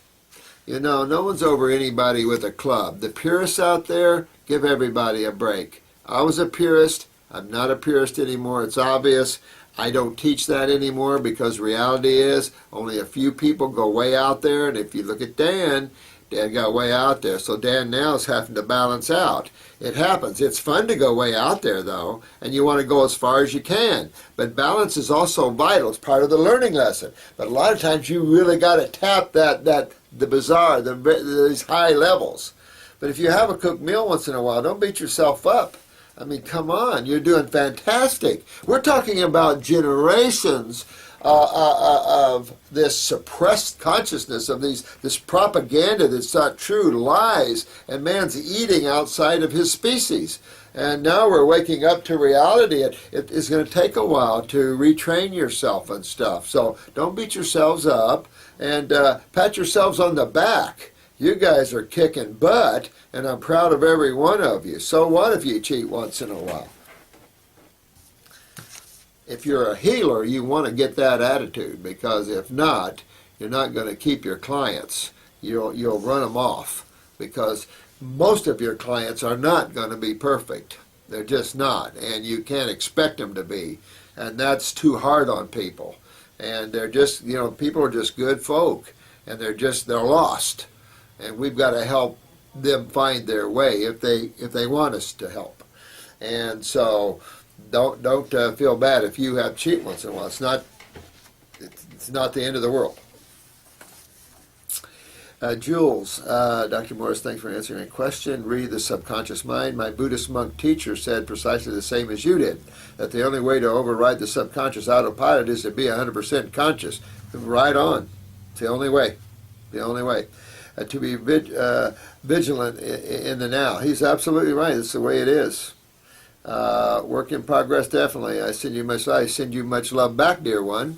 You know, no one's over anybody with a club. The purists out there, give everybody a break. I was a purist. I'm not a purist anymore. It's obvious. I don't teach that anymore because reality is only a few people go way out there. And if you look at Dan got way out there. So Dan now is having to balance out. It happens. It's fun to go way out there, though, and you want to go as far as you can. But balance is also vital. It's part of the learning lesson. But a lot of times you really got to tap the bizarre, these high levels. But if you have a cooked meal once in a while, don't beat yourself up. I mean, come on, you're doing fantastic. We're talking about generations of this suppressed consciousness, of this propaganda that's not true, lies, and man's eating outside of his species. And now we're waking up to reality. It is going to take a while to retrain yourself and stuff. So don't beat yourselves up and pat yourselves on the back. You guys are kicking butt, and I'm proud of every one of you. So what if you cheat once in a while? If you're a healer, you want to get that attitude, because if not, you're not going to keep your clients. You'll run them off, because most of your clients are not going to be perfect. They're just not, and you can't expect them to be, and that's too hard on people. And they're just, people are just good folk, and they're lost, and we've got to help them find their way if they want us to help. And so don't feel bad if you have cheat once in a while. It's not the end of the world. Jules, Dr. Morris, thanks for answering my question. Read The Subconscious Mind. My Buddhist monk teacher said precisely the same as you did, that the only way to override the subconscious autopilot is to be 100% conscious. Right on. It's the only way. The only way. To be vigilant in the now. He's absolutely right. It's the way it is. Work in progress, definitely. I send you much love back, dear one.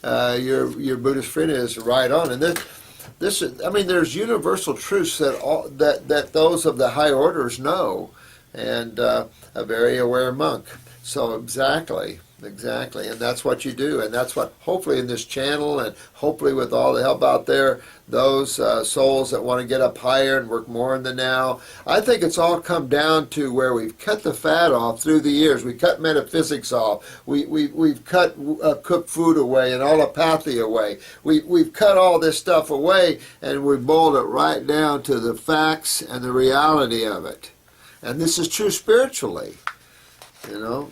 Your Buddhist friend is right on. And this is, I mean, there's universal truths that those of the high orders know, and a very aware monk. So exactly, and that's what you do, and that's what hopefully in this channel, and hopefully with all the help out there, those souls that want to get up higher and work more in the now. I think it's all come down to where we've cut the fat off through the years. We cut metaphysics off. We've cut cooked food away and allopathy away. We've cut all this stuff away, and we boiled it right down to the facts and the reality of it. And this is true spiritually.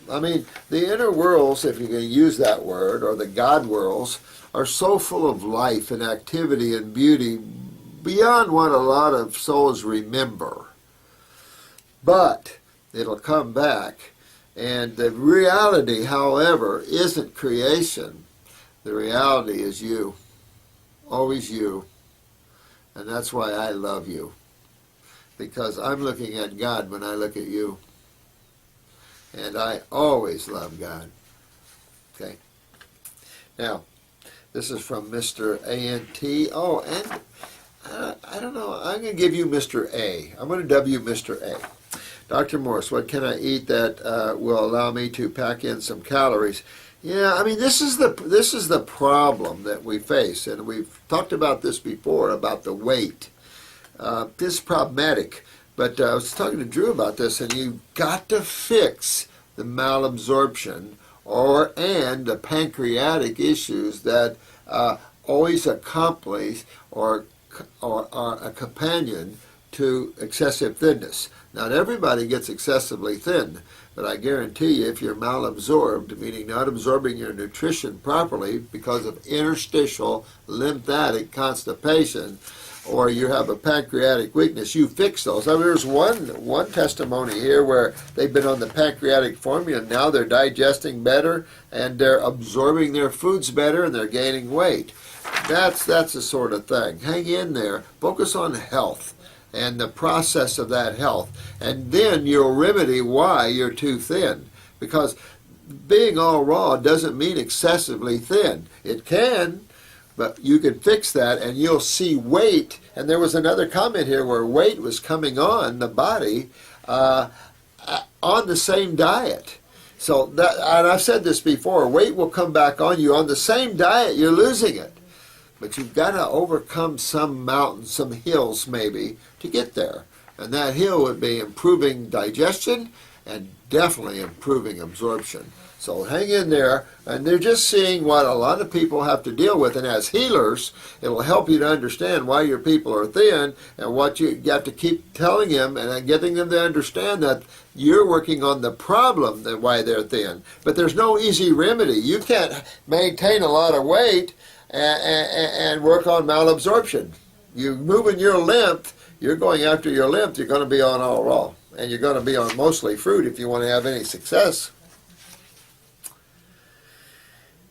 I mean, the inner worlds, if you can use that word, or the God worlds, are so full of life and activity and beauty beyond what a lot of souls remember. But it'll come back. And the reality, however, isn't creation. The reality is you. Always you. And that's why I love you. Because I'm looking at God when I look at you. And I always love God. Okay. Now, this is from Mr. A.N.T. Oh, and I don't know. I'm going to give you Mr. A. I'm going to W Mr. A. Dr. Morris, what can I eat that will allow me to pack in some calories? Yeah, I mean, this is the problem that we face, and we've talked about this before, about the weight. This is problematic. But I was talking to Drew about this, and you've got to fix the malabsorption and the pancreatic issues that always accomplish or are a companion to excessive thinness. Not everybody gets excessively thin, but I guarantee you if you're malabsorbed, meaning not absorbing your nutrition properly because of interstitial lymphatic constipation, or you have a pancreatic weakness, you fix those. I mean, there's one testimony here where they've been on the pancreatic formula, and now they're digesting better, and they're absorbing their foods better, and they're gaining weight. That's the sort of thing. Hang in there. Focus on health and the process of that health. And then you'll remedy why you're too thin. Because being all raw doesn't mean excessively thin. It can, but you can fix that and you'll see weight. And there was another comment here where weight was coming on the body on the same diet. So that, and I've said this before, weight will come back on you on the same diet, you're losing it. But you've got to overcome some mountains, some hills maybe, to get there. And that hill would be improving digestion and definitely improving absorption. So hang in there, and they're just seeing what a lot of people have to deal with. And as healers, it'll help you to understand why your people are thin and what you have to keep telling them and getting them to understand that you're working on the problem, that why they're thin. But there's no easy remedy. You can't maintain a lot of weight and work on malabsorption. You're moving your lymph, you're going after your lymph, you're going to be on all raw. And you're going to be on mostly fruit if you want to have any success.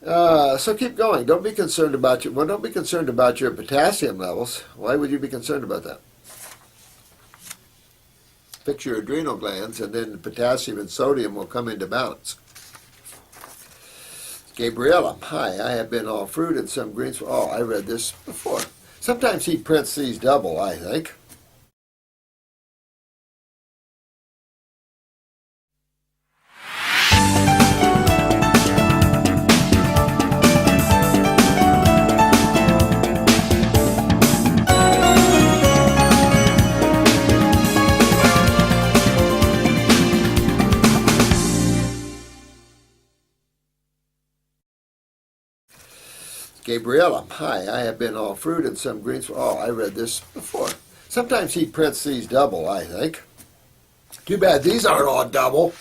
So keep going. Don't be concerned about don't be concerned about your potassium levels. Why would you be concerned about that? Fix your adrenal glands, and then potassium and sodium will come into balance. Gabriella, hi, I have been all fruit and some greens. Oh, I read this before. Sometimes he prints these double, I think. Gabriella, hi, I have been all fruit and some greens. Oh, I read this before. Sometimes he prints these double, I think. Too bad these aren't all double.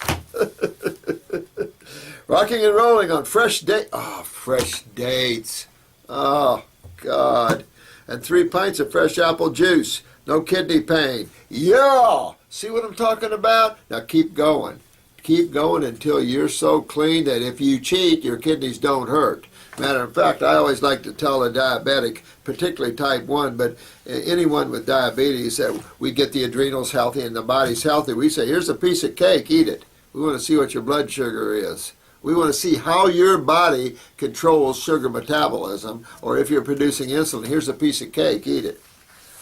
Rocking and rolling on fresh date. Oh, fresh dates. Oh, God. And 3 pints of fresh apple juice. No kidney pain. Yeah! See what I'm talking about? Now keep going. Keep going until you're so clean that if you cheat, your kidneys don't hurt. Matter of fact, I always like to tell a diabetic, particularly type 1, but anyone with diabetes, that we get the adrenals healthy and the body's healthy. We say, here's a piece of cake, eat it. We want to see what your blood sugar is. We want to see how your body controls sugar metabolism, or if you're producing insulin, here's a piece of cake, eat it.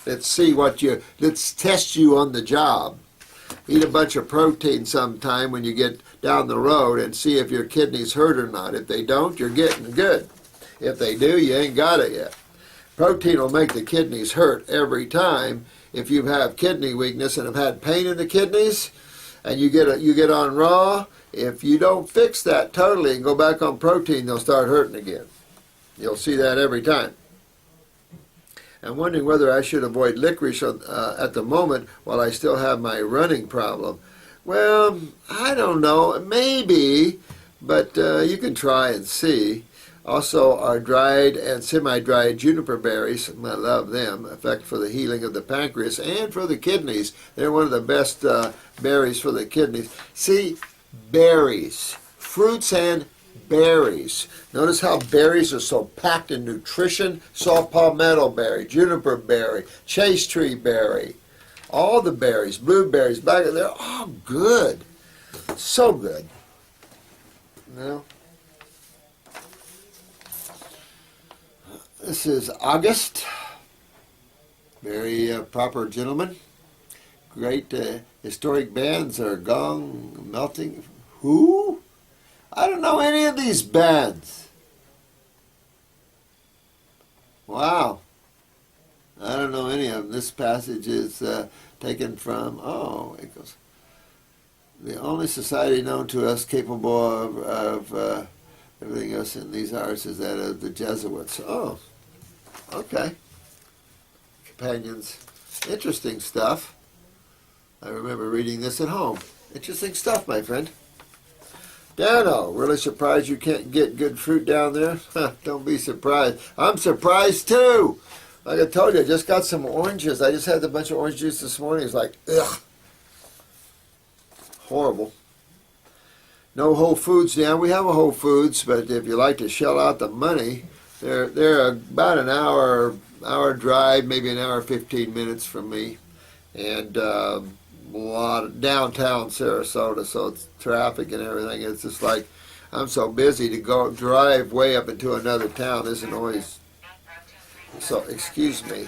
Let's test you on the job. Eat a bunch of protein sometime when you get down the road and see if your kidneys hurt or not. If they don't, you're getting good. If they do, you ain't got it yet. Protein will make the kidneys hurt every time. If you have kidney weakness and have had pain in the kidneys and you get on raw, if you don't fix that totally and go back on protein, they'll start hurting again. You'll see that every time. I'm wondering whether I should avoid licorice at the moment while I still have my running problem. Well, I don't know. Maybe, but you can try and see. Also, our dried and semi-dried juniper berries, I love them, effect for the healing of the pancreas and for the kidneys. They're one of the best berries for the kidneys. See, berries, fruits and berries. Notice how berries are so packed in nutrition. Saw palmetto berry, juniper berry, chase tree berry, all the berries, blueberries, blackberries, they're all good. So good. Now, this is August. Very proper gentleman. Great historic bands are gong, melting. Who? I don't know any of these bands. Wow. I don't know any of them. This passage is taken from, it goes, the only society known to us capable of everything else in these hours is that of the Jesuits. Oh, okay. Companions. Interesting stuff. I remember reading this at home. Interesting stuff, my friend. Dano, really surprised you can't get good fruit down there? Don't be surprised. I'm surprised too. Like I told you, I just got some oranges. I just had a bunch of orange juice this morning. It's like, ugh. Horrible. No Whole Foods down. We have a Whole Foods, but if you like to shell out the money, they're about an hour drive, maybe an hour 15 minutes from me, and a lot of downtown Sarasota, so it's traffic and everything. It's just like I'm so busy to go drive way up into another town isn't always. So excuse me.